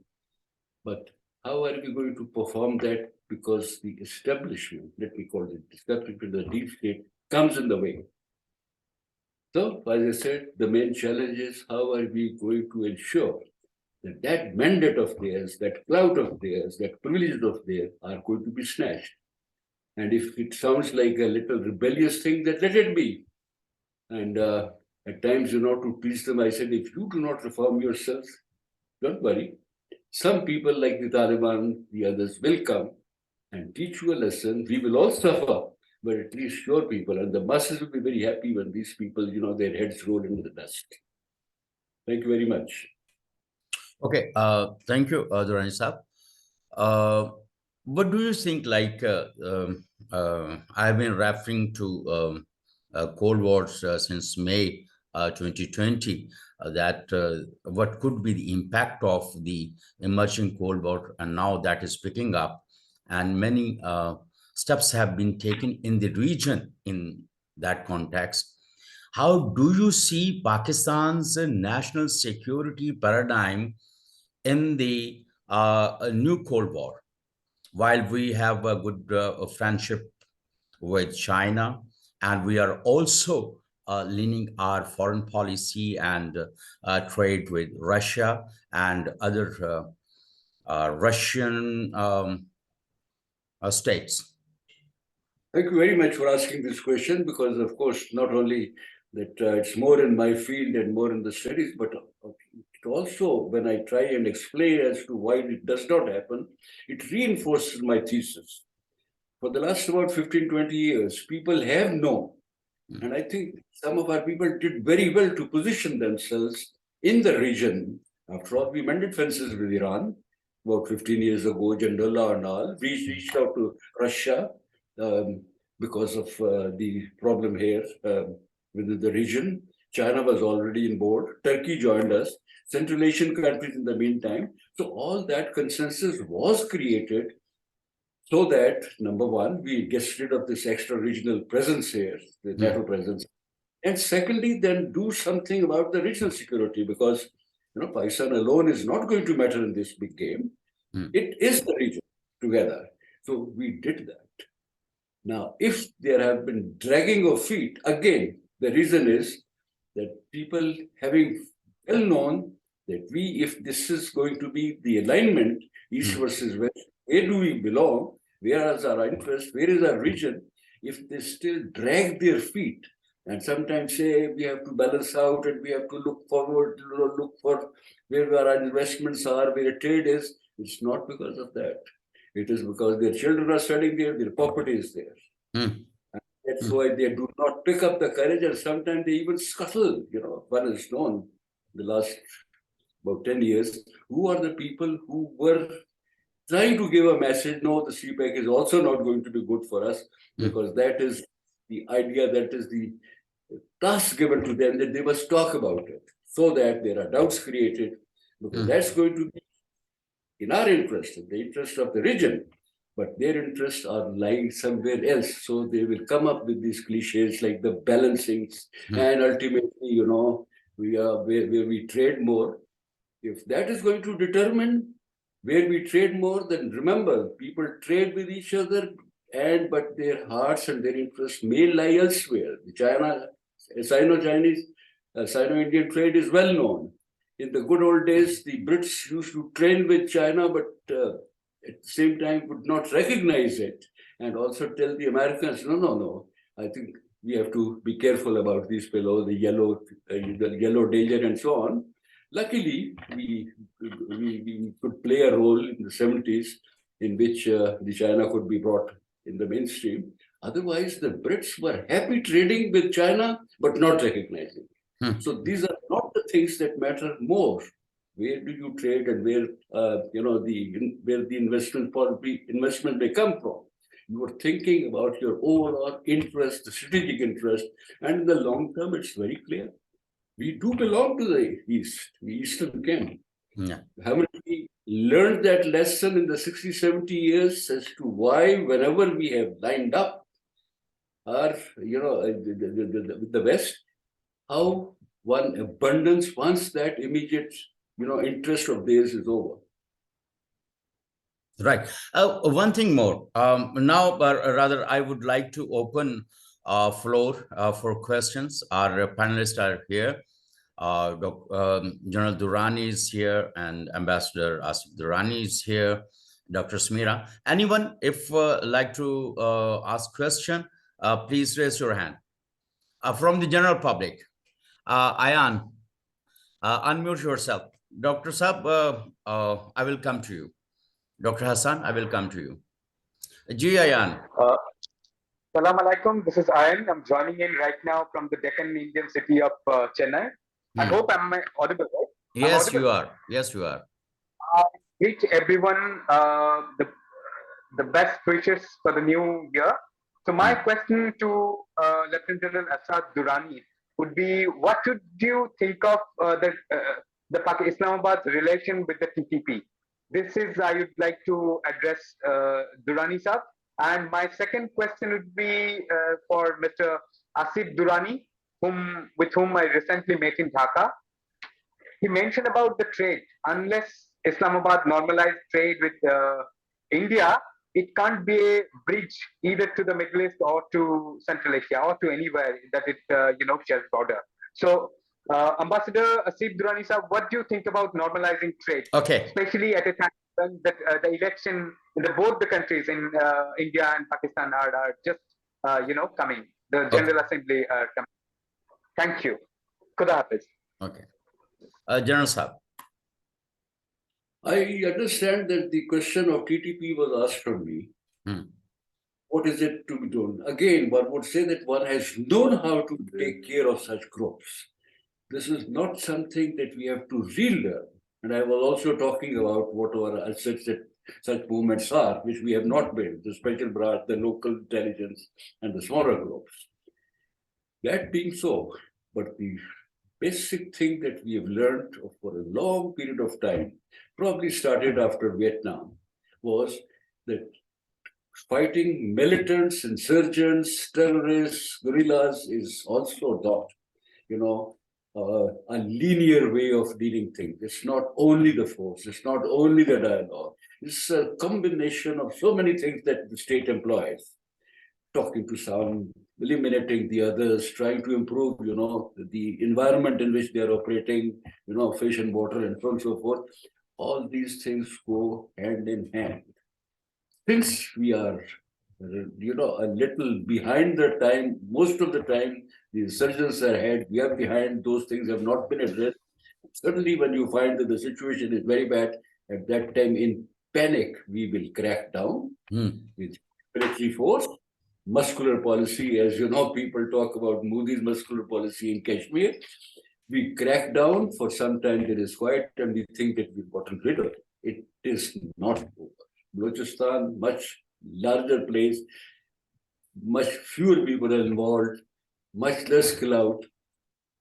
But how are we going to perform that? Because the establishment, let me call it establishment, the deep state, comes in the way. So, as I said, the main challenge is how are we going to ensure that that mandate of theirs, that clout of theirs, that privilege of theirs are going to be snatched. And if it sounds like a little rebellious thing, then let it be. And at times, to teach them, I said, if you do not reform yourselves, don't worry. Some people like the Taliban, the others will come and teach you a lesson. We will all suffer, but at least your people, and the masses will be very happy when these people, their heads roll into the dust. Thank you very much. Okay, thank you, Durrani Sahab. What do you think, I've been referring to Cold Wars since May 2020, that what could be the impact of the emerging Cold War, and now that is picking up, and many steps have been taken in the region in that context. How do you see Pakistan's national security paradigm in the new Cold War? While we have a good friendship with China, and we are also leaning our foreign policy and trade with Russia and other Russian states. Thank you very much for asking this question, because, of course, not only that it's more in my field and more in the studies, but it also, when I try and explain as to why it does not happen, it reinforces my thesis. For the last about 15-20 years, people have known, and I think some of our people did very well to position themselves in the region. After all, we mended fences with Iran about 15 years ago, Jandullah and all. We reached out to Russia because of the problem here within the region. China was already on board. Turkey joined us. Central Asian countries in the meantime. So all that consensus was created so that, number one, we get rid of this extra regional presence here, the NATO presence. And secondly, then do something about the regional security, because Pakistan alone is not going to matter in this big game. It is the region together. So we did that. Now, if there have been dragging of feet, again, the reason is that people having well known that if this is going to be the alignment, East versus West, where do we belong? Where is our interest? Where is our region? If they still drag their feet and sometimes say we have to balance out and we have to look forward, look for where our investments are, where trade is, it's not because of that. It is because their children are studying there, their property is there. And that's why they do not pick up the courage, and sometimes they even scuttle, one is known. the last about 10 years, who are the people who were trying to give a message, no, the CPEC is also not going to be good for us, because that is the idea, that is the task given to them, that they must talk about it, so that there are doubts created, because that's going to be in our interest, in the interest of the region, but their interests are lying somewhere else. So they will come up with these cliches like the balancings, and ultimately, you know, we are where we trade more. If that is going to determine where we trade more, then remember, people trade with each other, but their hearts and their interests may lie elsewhere. The Sino-Chinese, Sino-Indian trade is well known. In the good old days, the Brits used to trade with China, but at the same time would not recognize it, and also tell the Americans, no, I think we have to be careful about these fellows, the yellow danger and so on. Luckily, we could play a role in the 70s in which the China could be brought in the mainstream. Otherwise, the Brits were happy trading with China, but not recognizing. So these are not the things that matter more. Where do you trade, and where where the investment may come from? You are thinking about your overall interest, the strategic interest, and in the long term, it's very clear. We do belong to the East, the Eastern camp. Haven't we learned that lesson in the 60, 70 years as to why, whenever we have lined up our, with the West, how one abundance, once that immediate, interest of theirs is over. Right. One thing more. Now, rather, I would like to open floor for questions. Our panelists are here. General Durrani is here, and Ambassador Asif Durrani is here. Dr. Sumeera. Anyone, if like to ask question, please raise your hand. From the general public, Ayan, unmute yourself. Dr. Saab, I will come to you. Dr. Hassan, I will come to you. Ji Ayan. Salam alaikum. This is Ayan. I'm joining in right now from the Deccan Indian city of Chennai. I hope I'm audible, right? Yes, you are. Yes, you are. I wish everyone the best wishes for the new year. So my question to Lieutenant General Asad Durrani would be, what do you think of the Islamabad relation with the TTP? This is, I would like to address Durrani Sahab. And my second question would be for Mr. Asif Durrani, with whom I recently met in Dhaka. He mentioned about the trade. Unless Islamabad normalized trade with India, it can't be a bridge either to the Middle East or to Central Asia or to anywhere that it shares border. So, Ambassador Asif Durrani Sahab, what do you think about normalizing trade? Okay. Especially at a time when the election in both the countries in India and Pakistan are just coming. The General Assembly are coming. Thank you. Khuda Hafiz. Okay. General Sahab. I understand that the question of TTP was asked from me. What is it to be done? Again, one would say that one has known how to take care of such groups. This is not something that we have to relearn. And I was also talking about what our assets that such movements are, which we have not built, the special branch, the local intelligence, and the smaller groups. That being so, but the basic thing that we have learned for a long period of time, probably started after Vietnam, was that fighting militants, insurgents, terrorists, guerrillas is also not, a linear way of dealing things. It's not only the force, it's not only the dialogue. It's a combination of so many things that the state employs. Talking to some, eliminating the others, trying to improve, the environment in which they are operating, fish and water and so on and so forth. All these things go hand in hand. Since we are, a little behind the time, most of the time, the insurgents are ahead, we are behind, those things have not been addressed. Certainly when you find that the situation is very bad, at that time in panic, we will crack down with military force. Muscular policy, as you know, people talk about Modi's muscular policy in Kashmir. We crack down for some time, there is quiet, and we think that we've gotten rid of it. It is not over. Balochistan, much larger place, much fewer people are involved, much less clout.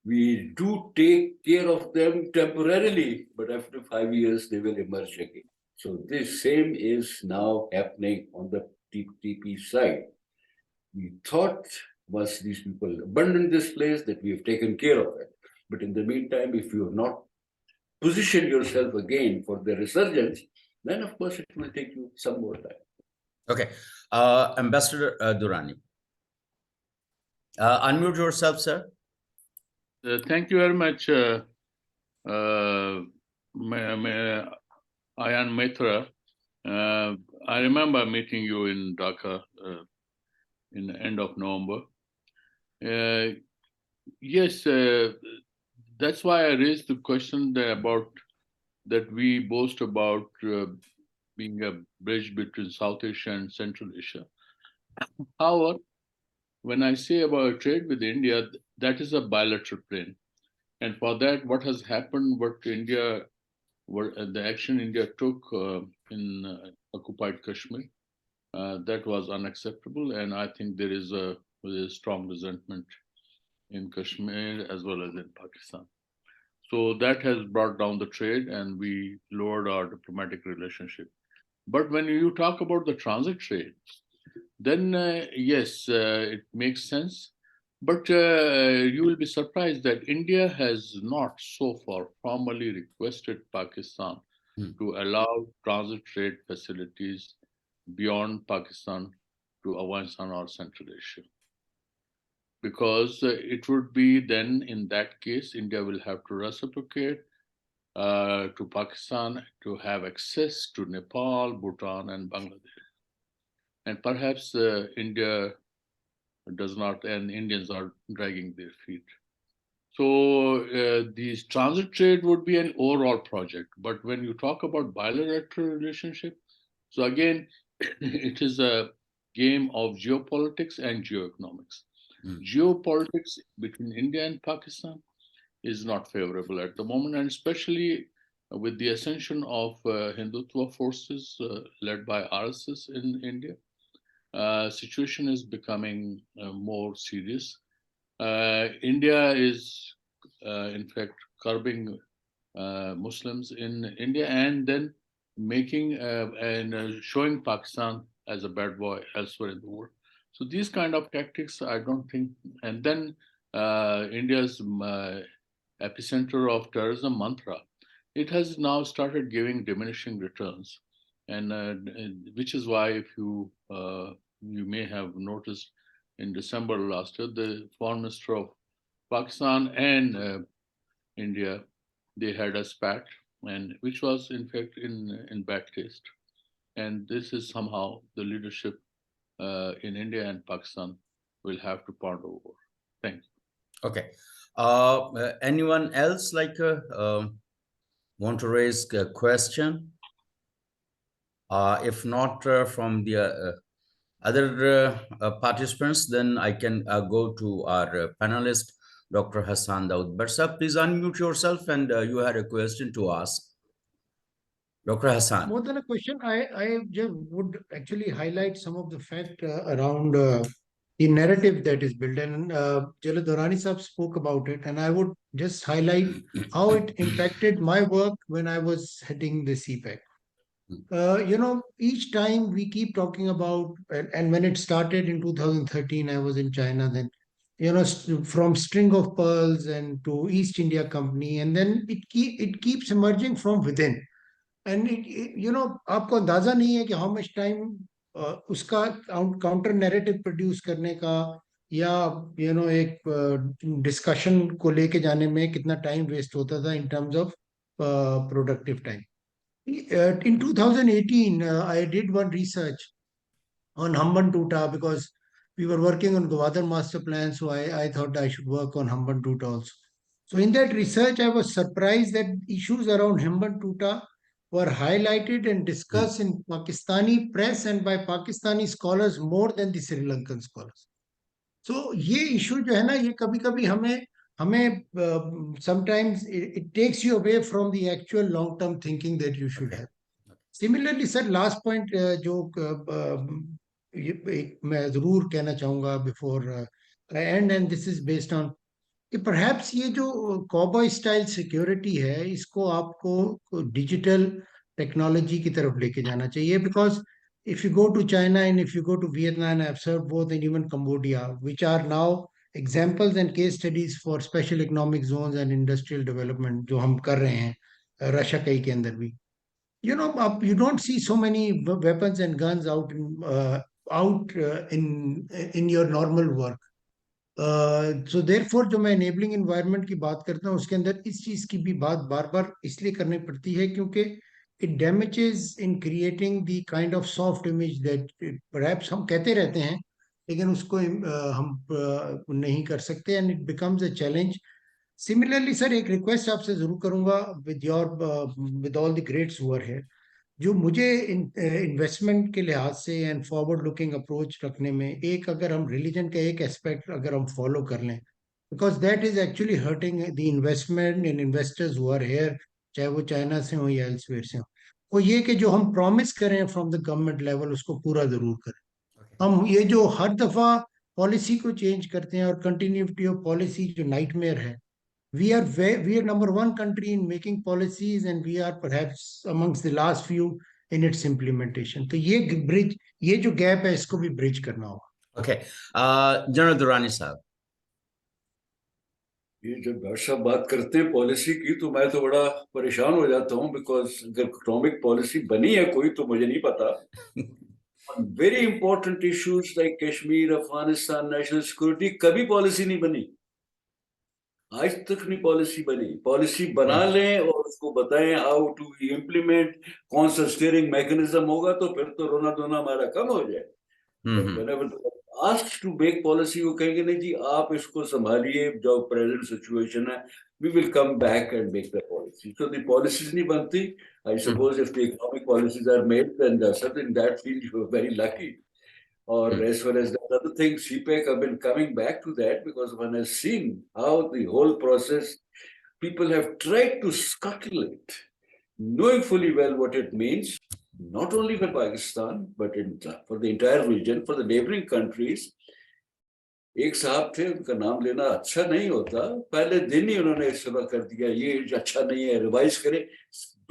We do take care of them temporarily, but after 5 years, they will emerge again. So this same is now happening on the TP side. We thought once these people abandoned this place that we have taken care of it. But in the meantime, if you have not positioned yourself again for the resurgence, then of course it will take you some more time. Okay. Ambassador Durrani. Unmute yourself, sir. Thank you very much, Ayan Mitra. I remember meeting you in Dhaka in the end of November. Yes, that's why I raised the question about that we boast about being a bridge between South Asia and Central Asia. However, when I say about trade with India, that is a bilateral plane. And for that, what has happened, the action India took in occupied Kashmir, that was unacceptable. And I think there is a strong resentment in Kashmir as well as in Pakistan. So that has brought down the trade and we lowered our diplomatic relationship. But when you talk about the transit trade, then yes, it makes sense. But you will be surprised that India has not so far formally requested Pakistan to allow transit trade facilities beyond Pakistan to Afghanistan or Central Asia. Because it would be then, in that case, India will have to reciprocate to Pakistan to have access to Nepal, Bhutan, and Bangladesh. And perhaps India does not, and Indians are dragging their feet. So these transit trade would be an overall project. But when you talk about bilateral relationship, so again, it is a game of geopolitics and geoeconomics. Geopolitics between India and Pakistan is not favorable at the moment, and especially with the ascension of Hindutva forces led by RSS in India. Situation is becoming more serious. India is, in fact, curbing Muslims in India and then making and showing Pakistan as a bad boy elsewhere in the world. So these kind of tactics, I don't think. And then India's epicenter of terrorism, Mantra, it has now started giving diminishing returns, and which is why, if you may have noticed, in December last year, the Foreign Minister of Pakistan and India, they had a spat, and which was in fact in bad taste. And this is somehow the leadership in India and Pakistan will have to ponder over. Thank you. Okay. Anyone else want to raise a question? If not from the other participants, then I can go to our panelist, Dr. Hassan Daud. Barsa, please unmute yourself, and you had a question to ask. Dr. Hassan. More than a question, I just would actually highlight some of the fact around the narrative that is built. And Jalal Durrani Sahab spoke about it, and I would just highlight how it impacted my work when I was heading the CPEC. Each time we keep talking about, and when it started in 2013, I was in China then, from String of Pearls and to East India Company, and then it keeps emerging from within. And आपको अंदाजा नहीं है कि how much time उसका counter narrative produce करने का या एक discussion को लेके जाने में कितना time waste होता था in terms of productive time. In 2018, I did one research on Hambantota because we were working on Gwadar master plan, so I thought I should work on Hambantota also. So in that research, I was surprised that issues around Hambantota were highlighted and discussed in Pakistani press and by Pakistani scholars more than the Sri Lankan scholars. So ये issue जो है ना, ये कभी-कभी हमें हमें sometimes it takes you away from the actual long-term thinking that you should have. Similarly, sir, last point जो मैं जरूर कहना चाहूँगा before I end, and this is based on कि perhaps ये जो cowboy style security है, इसको आपको digital technology की तरफ लेके जाना चाहिए, because if you go to China and if you go to Vietnam, I've served both, and even Cambodia, which are now examples and case studies for special economic zones and industrial development जो हम कर रहे हैं Russia कई के अंदर भी. You don't see so many weapons and guns out in your normal work. So therefore जो मैं enabling environment की बात करता हूँ उसके अंदर इस चीज की भी बात बार बार इसलिए करनी पड़ती है क्योंकि it damages in creating the kind of soft image that perhaps हम कहते रहते हैं लेकिन उसको हम नहीं कर सकते, and it becomes a challenge. Similarly, sir, एक request आपसे जरूर करूंगा with all the greats who are here. जो मुझे इन्वेस्टमेंट के लिहाज से एंड फॉरवर्ड लुकिंग अप्रोच रखने में एक अगर हम रिलीजन का एक एस्पेक्ट अगर हम फॉलो कर लें, because that is actually hurting the investment in investors who are here, चाहे वो चाइना से हो या एल्सवेयर से हो, वो ये कि जो हम प्रॉमिस करें फ्रॉम द गवर्नमेंट लेवल उसको पूरा जरूर करें. हम ये जो हर दफा पॉलिसी को चेंज करते हैं और कंटिन्यूटी ऑफ पॉलिसी जो नाइटमेयर है, we are number one country in making policies, and we are perhaps amongst the last few in its implementation. तो ये bridge, ये जो gap है इसको भी bridge करना होगा. Okay, General Durrani साहब. ये जब डॉक्टर साहब बात करते हैं पॉलिसी की तो मैं तो बड़ा परेशान हो जाता हूँ, बिकॉज अगर इकोनॉमिक पॉलिसी बनी है कोई तो मुझे नहीं पता. Very important issues like Kashmir, Afghanistan, national security, कभी पॉलिसी नहीं बनी, आज तक नहीं पॉलिसी बनी. पॉलिसी बना लें और उसको बताएं हाउ टू इम्प्लीमेंट, कौन सा स्टीयरिंग मैकेनिज्म होगा, तो फिर तो रोना धोना हमारा कम हो जाए. आस्क्ड टू मेक पॉलिसी, वो कहेंगे नहीं जी आप इसको संभालिए, जो प्रेजेंट सिचुएशन है, we will come back and make the policy. So the policies नहीं बनती. I suppose if the economic policies are made, then in that field you are very lucky. Or as far as the other things, CPEC have been coming back to that, because one has seen how the whole process, people have tried to scuttle it, knowing fully well what it means, not only for Pakistan, but for the entire region, for the neighboring countries. एक साहब थे, उनका नाम लेना अच्छा नहीं होता, पहले दिन ही उन्होंने इस्तेमाल कर दिया, ये अच्छा नहीं है, रिवाइज करें.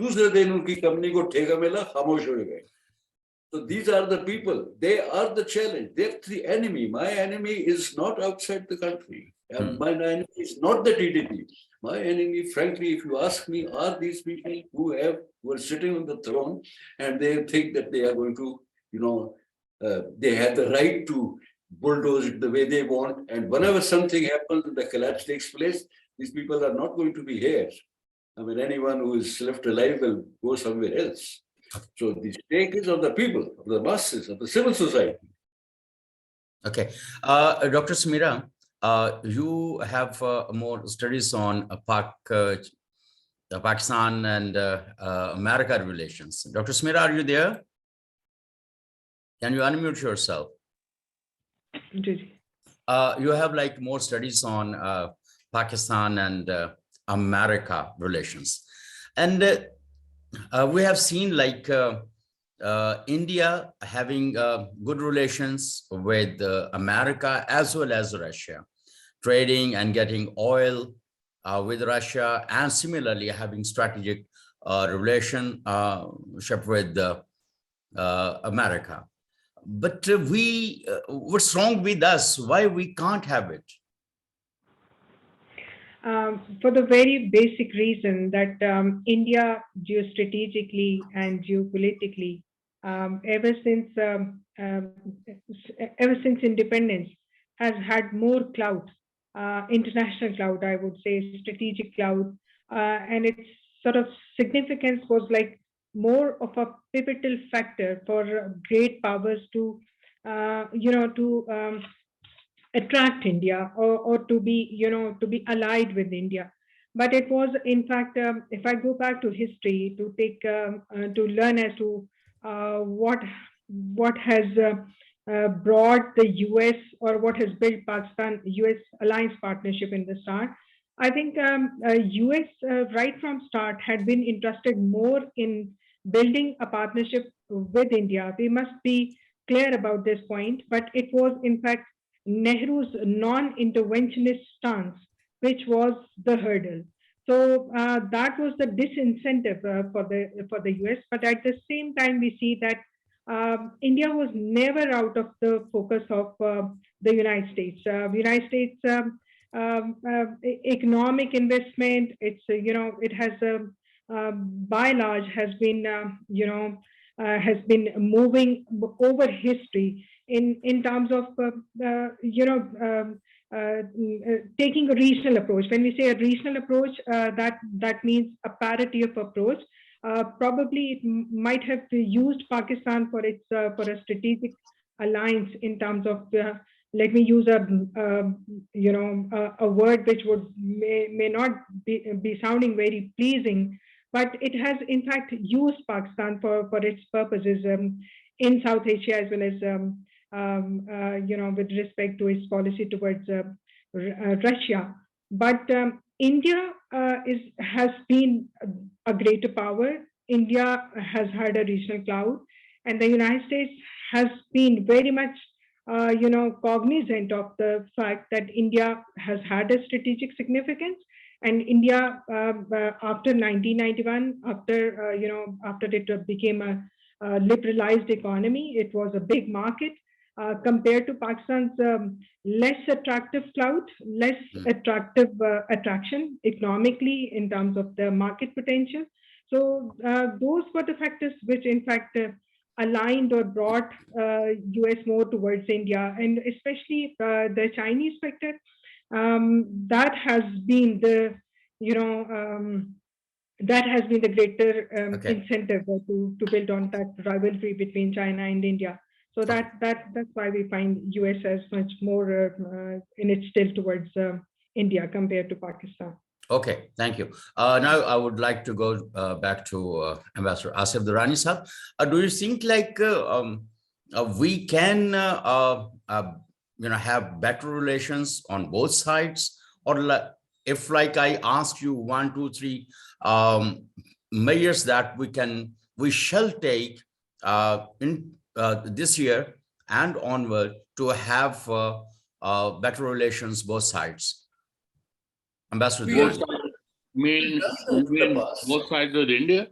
दूसरे दिन उनकी कंपनी को ठेका मिला, खामोश हो गए. So these are the people, they are the challenge, they're the enemy. My enemy is not outside the country. My enemy is not the TDP. My enemy, frankly, if you ask me, are these people who are sitting on the throne and they think that they are going to, they have the right to bulldoze it the way they want. And whenever something happens and the collapse takes place, these people are not going to be here. I mean, anyone who is left alive will go somewhere else. So the stake is of the people, of the masses, of the civil society. Okay, Dr. Sumeera, you have more studies on Pakistan and America relations. Dr. Sumeera, are you there? Can you unmute yourself? You have like more studies on Pakistan and America relations, and we have seen like India having good relations with America as well as Russia, trading and getting oil with Russia, and similarly having strategic relationship with America. But what's wrong with us? Why we can't have it? For the very basic reason that India geostrategically and geopolitically, ever since independence, has had more clout, international clout, I would say, strategic clout, and its sort of significance was like more of a pivotal factor for great powers to, attract India or to be, to be allied with India. But it was, in fact, if I go back to history to take to learn as to what has brought the US or what has built Pakistan-US alliance partnership in the start, I think US right from start had been interested more in building a partnership with India. We must be clear about this point, but it was in fact Nehru's non-interventionist stance, which was the hurdle. So that was the disincentive for the US. But at the same time, we see that India was never out of the focus of the United States. United States economic investment, it's it has by large has been has been moving over history in terms of taking a regional approach. When we say a regional approach, that means a parity of approach. Probably it might have used Pakistan for its for a strategic alliance in terms of let me use a word which would may not be sounding very pleasing, but it has in fact used Pakistan for its purposes in South Asia, as well as with respect to its policy towards Russia. But India has been a greater power. India has had a regional clout, and the United States has been very much cognizant of the fact that India has had a strategic significance, and India after 1991, after it became a liberalized economy, it was a big market compared to Pakistan's less attractive clout, less attractive attraction economically in terms of the market potential. So those were the factors which in fact aligned or brought US more towards India, and especially the Chinese factor. That has been the that has been the greater incentive to build on that rivalry between China and India. So that's why we find US as much more in its tilt towards India compared to Pakistan. Okay, thank you. Now I would like to go back to Ambassador Asif Durrani sir. Do you think like we can have better relations on both sides, or if like I ask you 1, 2, 3 measures that we shall take in this year and onward to have better relations both sides? Ambassador, both sides mean both sides with India?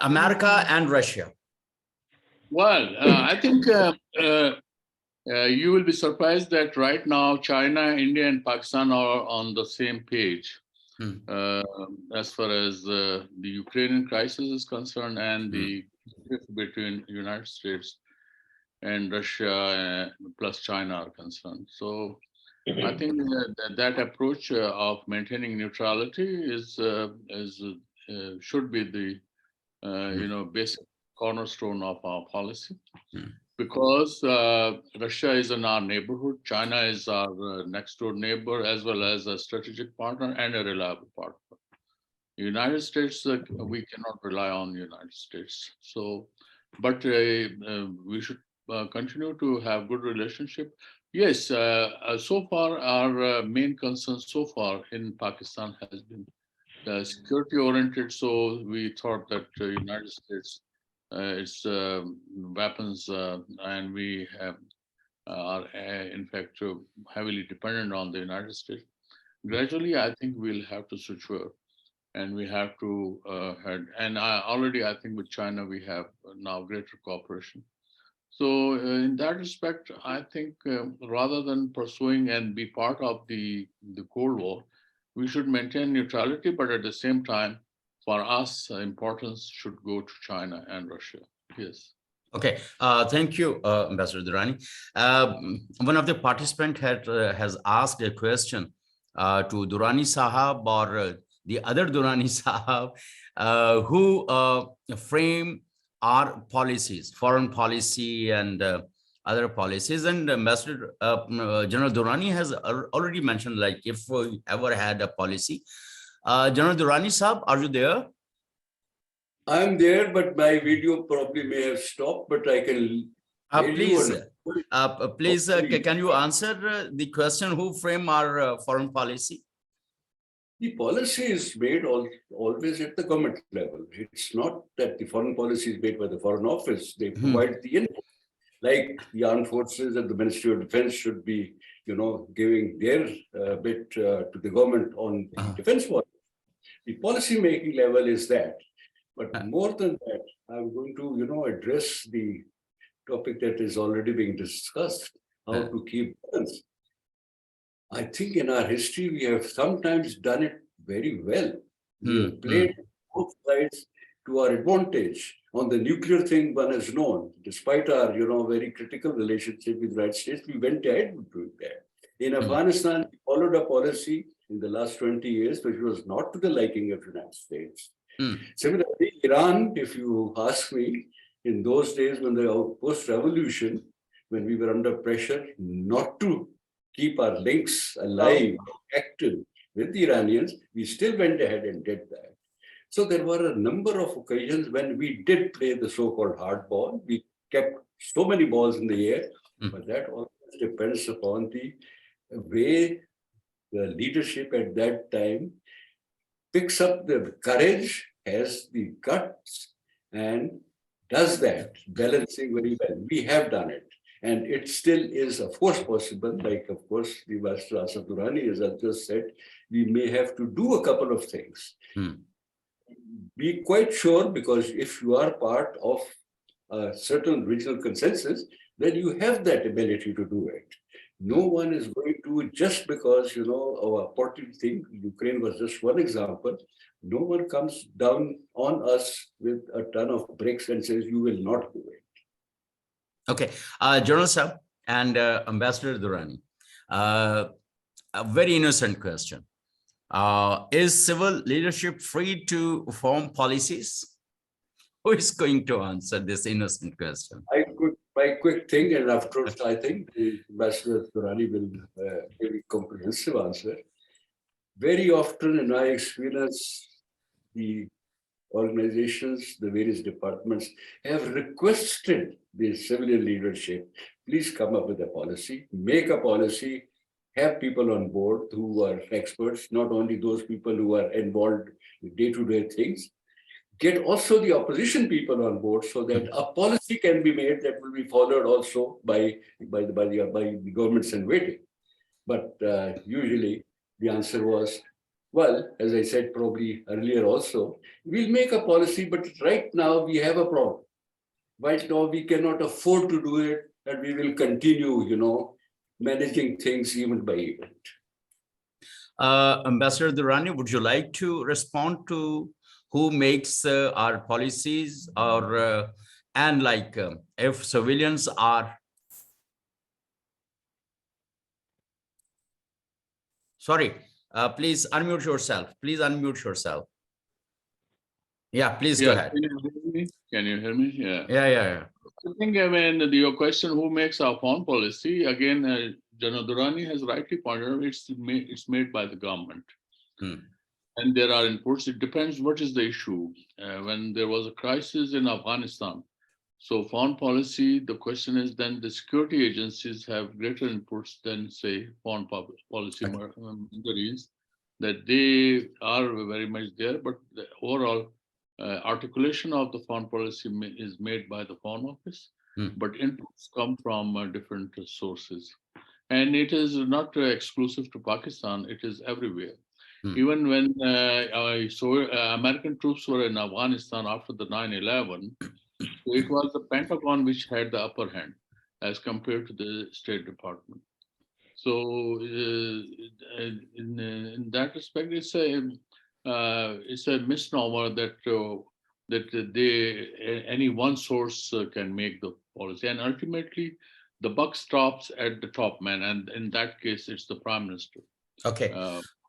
America and Russia. Well, I think you will be surprised that right now China, India, and Pakistan are on the same page as far as the Ukrainian crisis is concerned and the between United States and Russia plus China are concerned. So I think that approach of maintaining neutrality should be the basic cornerstone of our policy, because Russia is in our neighborhood, China is our next door neighbor, as well as a strategic partner and a reliable partner. United States, we cannot rely on the United States. So, but we should continue to have good relationship. Yes, so far our main concern so far in Pakistan has been security oriented. So we thought that the United States, its weapons, and we are in fact heavily dependent on the United States. Gradually, I think we'll have to switch over, and we have to I think with China we have now greater cooperation. So in that respect, I think rather than pursuing and be part of the Cold War, we should maintain neutrality, but at the same time, for us, importance should go to China and Russia. Yes. Okay. Thank you, Ambassador Durrani. One of the participants has asked a question to Durrani Sahab or the other Durrani Sahab, who frame our policies, foreign policy and other policies. And Ambassador General Durrani has already mentioned, like, if we ever had a policy. General Durrani Sahab, are you there? I'm there, but my video probably may have stopped, but I can Please, can you answer the question, who frame our foreign policy? The policy is made always at the government level. It's not that the foreign policy is made by the Foreign Office. They provide the input. Like the armed forces and the Ministry of Defense should be, giving their bit to the government on the defense policy. The policy making level is that. But more than that, I'm going to, address the topic that is already being discussed, how to keep balance. I think in our history, we have sometimes done it very well. We have played both sides to our advantage. On the nuclear thing, one has known, despite our, very critical relationship with the United States, we went ahead with doing that. In Afghanistan, we followed a policy in the last 20 years, which was not to the liking of the United States. Similarly, Iran, if you ask me, in those days when the post-revolution, when we were under pressure not to keep our links alive, active with the Iranians, we still went ahead and did that. So there were a number of occasions when we did play the so-called hardball. We kept so many balls in the air, but that always depends upon the way the leadership at that time picks up the courage, has the guts, and does that, balancing very well. We have done it. And it still is, of course, possible. Like, of course, the Master Asif Durrani, as I just said, we may have to do a couple of things. Be quite sure, because if you are part of a certain regional consensus, then you have that ability to do it. No one is going to, just because, our particular thing, Ukraine was just one example, no one comes down on us with a ton of bricks and says, you will not do it. Okay, General Sahab and Ambassador Durrani, a very innocent question. Is civil leadership free to form policies? Who is going to answer this innocent question? My quick thing, and afterwards, I think Ambassador Durrani will give a comprehensive answer. Very often in my experience, the organizations, the various departments have requested the civilian leadership, please come up with a policy, make a policy, have people on board who are experts, not only those people who are involved in day-to-day things, get also the opposition people on board so that a policy can be made that will be followed also by the governments in waiting. But usually the answer was, well, as I said probably earlier also, we'll make a policy, but right now we have a problem. Right now we cannot afford to do it, and we will continue, managing things event by event. Ambassador Durrani, would you like to respond to who makes our policies, or and like if civilians are? Sorry, please unmute yourself. Please unmute yourself. Yeah, please go ahead. Can you hear me? Can you hear me? Yeah. I think, your question, who makes our foreign policy, again, General Durrani has rightly pointed out, it's made by the government. And there are inputs. It depends what is the issue. When there was a crisis in Afghanistan, so foreign policy, the question is then the security agencies have greater inputs than, say, foreign policy ministries, that they are very much there, but the overall articulation of the foreign policy is made by the Foreign Office, but inputs come from different sources. And it is not exclusive to Pakistan, it is everywhere. Even when I saw American troops were in Afghanistan after the 9/11, it was the Pentagon which had the upper hand as compared to the State Department. So in that respect, it's a misnomer that any one source can make the policy, and ultimately the buck stops at the top man, and in that case, it's the Prime Minister. Okay.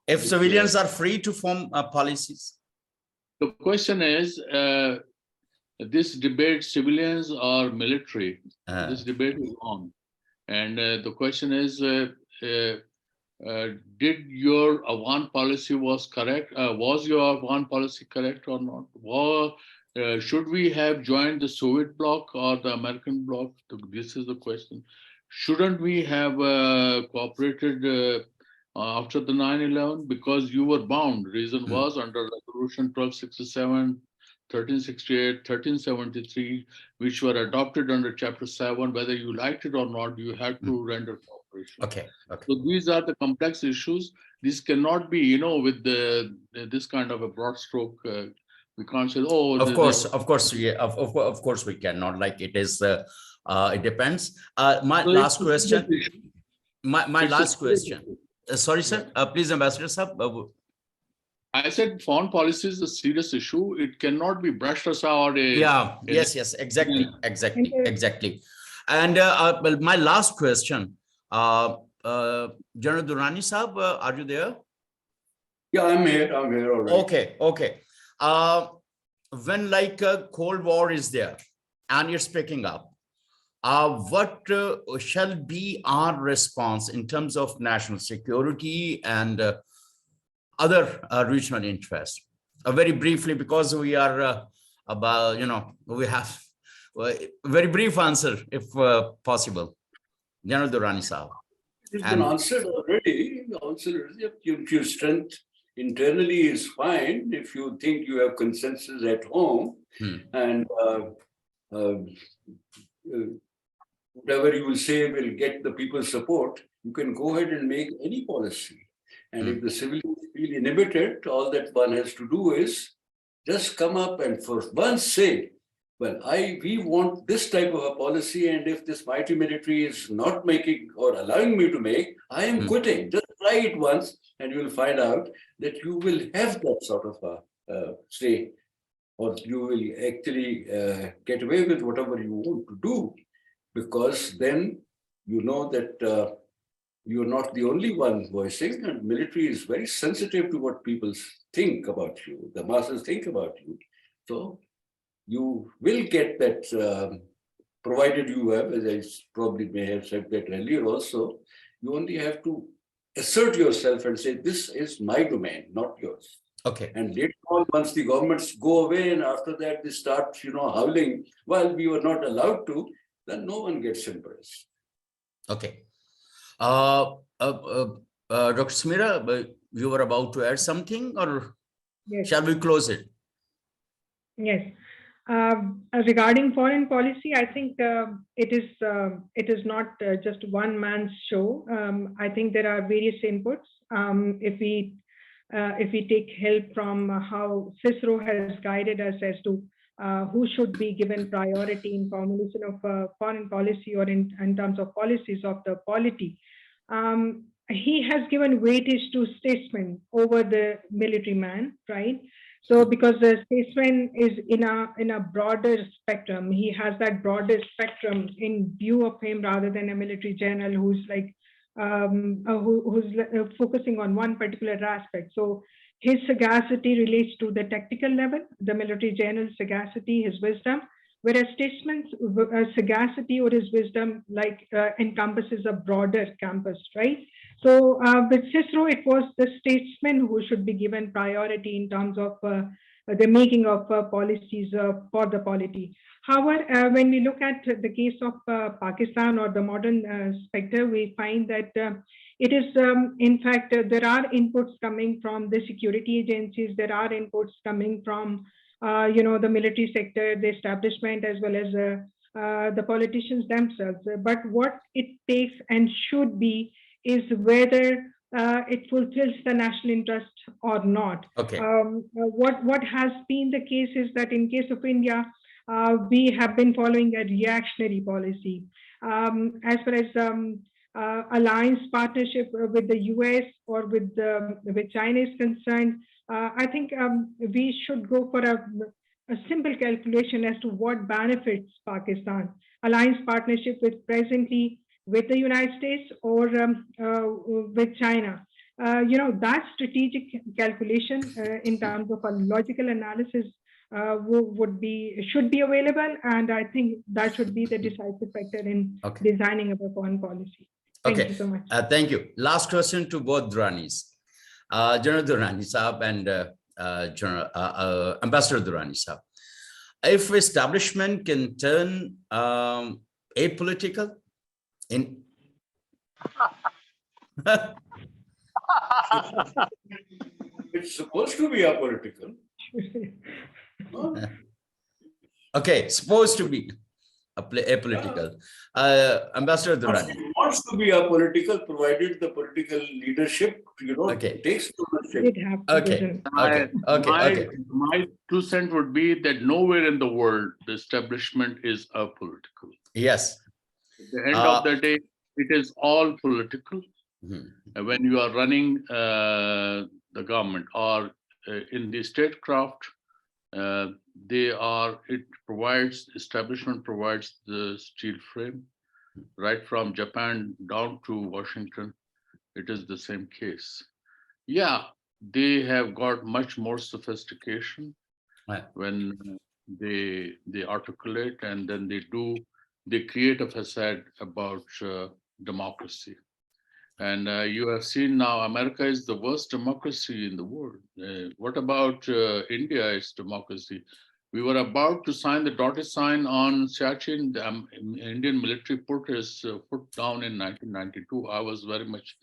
If civilians are free to form policies? The question is, this debate, civilians or military, this debate is on. And the question is, did your Afghan policy was correct? Was your Afghan policy correct or not? should we have joined the Soviet bloc or the American bloc? This is the question. Shouldn't we have cooperated after the 9/11? Because you were bound. Reason was under Resolution 1267, 1368, 1373, which were adopted under Chapter 7, whether you liked it or not, you had to render cooperation. Okay. So these are the complex issues. This cannot be, with this kind of a broad stroke. We can't say, oh. Of course, yeah, of course we cannot. Like it is, it depends. My So last it's a question. serious issue. My It's a last serious question. issue. Sorry, sir. Please, Ambassador Sahab. I said foreign policy is a serious issue. It cannot be brushed aside. Yes, exactly. And well, my last question, General Durrani Sahab, are you there? Yeah, I'm here already. Okay. When like a Cold War is there and it's picking up, what shall be our response in terms of national security and other regional interests? Very briefly, because we are about, we have a very brief answer if possible. General Durrani Sahab. It's been answered already. The answer is if your strength internally is fine, if you think you have consensus at home, and whatever you will say will get the people's support, you can go ahead and make any policy. And if the civilians feel inhibited, all that one has to do is just come up and for once say, well, we want this type of a policy, and if this mighty military is not making or allowing me to make, I am quitting. Just try it once, and you will find out that you will have that sort of a say, or you will actually get away with whatever you want to do, because then you know that you're not the only one voicing, and military is very sensitive to what people think about you, the masses think about you. So you will get that, provided you have, as I probably may have said that earlier also, you only have to assert yourself and say, this is my domain, not yours. Okay. And later on, once the governments go away and after that they start, howling, well, we were not allowed to, then no one gets impressed. Okay. Dr. Sumeera, you were about to add something, or shall we close it? Yes. Regarding foreign policy, I think it is not just one man's show. I think there are various inputs. If we take help from how CISRO has guided us as to who should be given priority in formulation of foreign policy or in terms of policies of the polity, he has given weightage to statesmen over the military man, right? So because the statesman is in a broader spectrum, he has that broader spectrum in view of him rather than a military general who's like who's focusing on one particular aspect. So his sagacity relates to the tactical level, the military general's sagacity, his wisdom, whereas statesman's sagacity or his wisdom encompasses a broader campus, right? So with CISRO, it was the statesman who should be given priority in terms of the making of policies for the polity. However, when we look at the case of Pakistan or the modern specter, we find that it is, in fact, there are inputs coming from the security agencies, there are inputs coming from, the military sector, the establishment, as well as the politicians themselves. But what it takes and should be is whether it fulfills the national interest or not. Okay. What has been the case is that in case of India, we have been following a reactionary policy. As far as alliance partnership with the US or with China is concerned, I think we should go for a simple calculation as to what benefits Pakistan. Alliance partnership presently with the United States or with China. That strategic calculation in terms of a logical analysis should be available, and I think that should be the decisive factor in designing our foreign policy. Thank you so much. Thank you. Last question to both Durranis, General Durrani Sahab and Ambassador Durrani Sahab. If establishment can turn apolitical in It's supposed to be apolitical. okay, supposed to be apolitical. Ambassador Durrani. It wants to be apolitical, provided the political leadership, Okay. takes ownership. It have to Okay. vision. My 2 cents would be that nowhere in the world the establishment is apolitical. Yes. At the end of the day, it is all political. When you are running the government or in the statecraft, establishment provides the steel frame, right from Japan down to Washington. It is the same case. Yeah, they have got much more sophistication when they articulate, and then they create a facade about democracy. And you have seen now America is the worst democracy in the world. What about India? Its democracy. We were about to sign the dotted sign on Siachen. The Indian military put his foot down in 1992. I was very much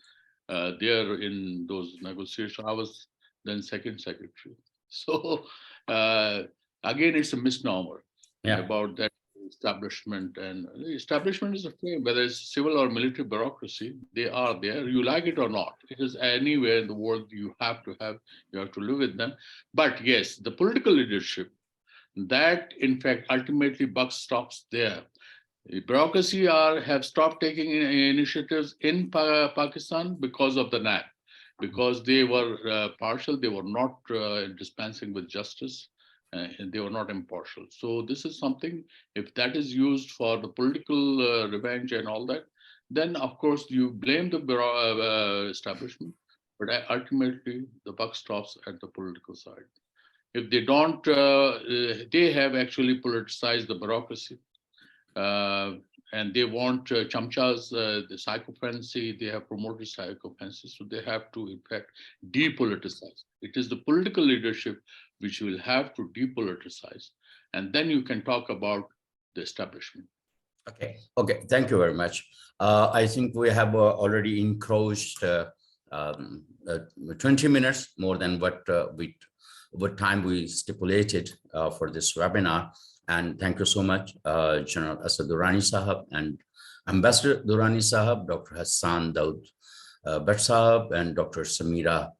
there in those negotiations. I was then second secretary. So again, it's a misnomer about that establishment. And the establishment is a frame, whether it's civil or military bureaucracy, they are there. You like it or not. It is anywhere in the world you have to live with them. But yes, the political leadership, that in fact ultimately buck stops there. The bureaucracy have stopped taking initiatives in Pakistan because of the NAP, because they were partial, they were not dispensing with justice, and they were not impartial. So this is something, if that is used for the political revenge and all that, then of course you blame the establishment, but ultimately the buck stops at the political side. If they don't, they have actually politicized the bureaucracy. And they want chamchas, the psychophancy, they have promoted psychophancy, so they have to, in fact, depoliticize. It is the political leadership which will have to depoliticize, and then you can talk about the establishment. Okay, thank you very much. I think we have already encroached 20 minutes, more than what time we stipulated for this webinar. And thank you so much, General Asad Durrani Sahab and Ambassador Durrani Sahab, Dr. Hassan Daud Bhatt Sahab, and Dr. Sumeera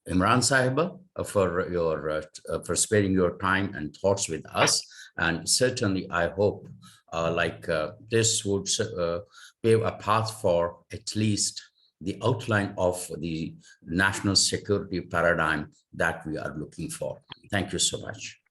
Imran Sahiba for sparing your time and thoughts with us. And certainly, I hope this would pave a path for at least the outline of the national security paradigm that we are looking for. Thank you so much.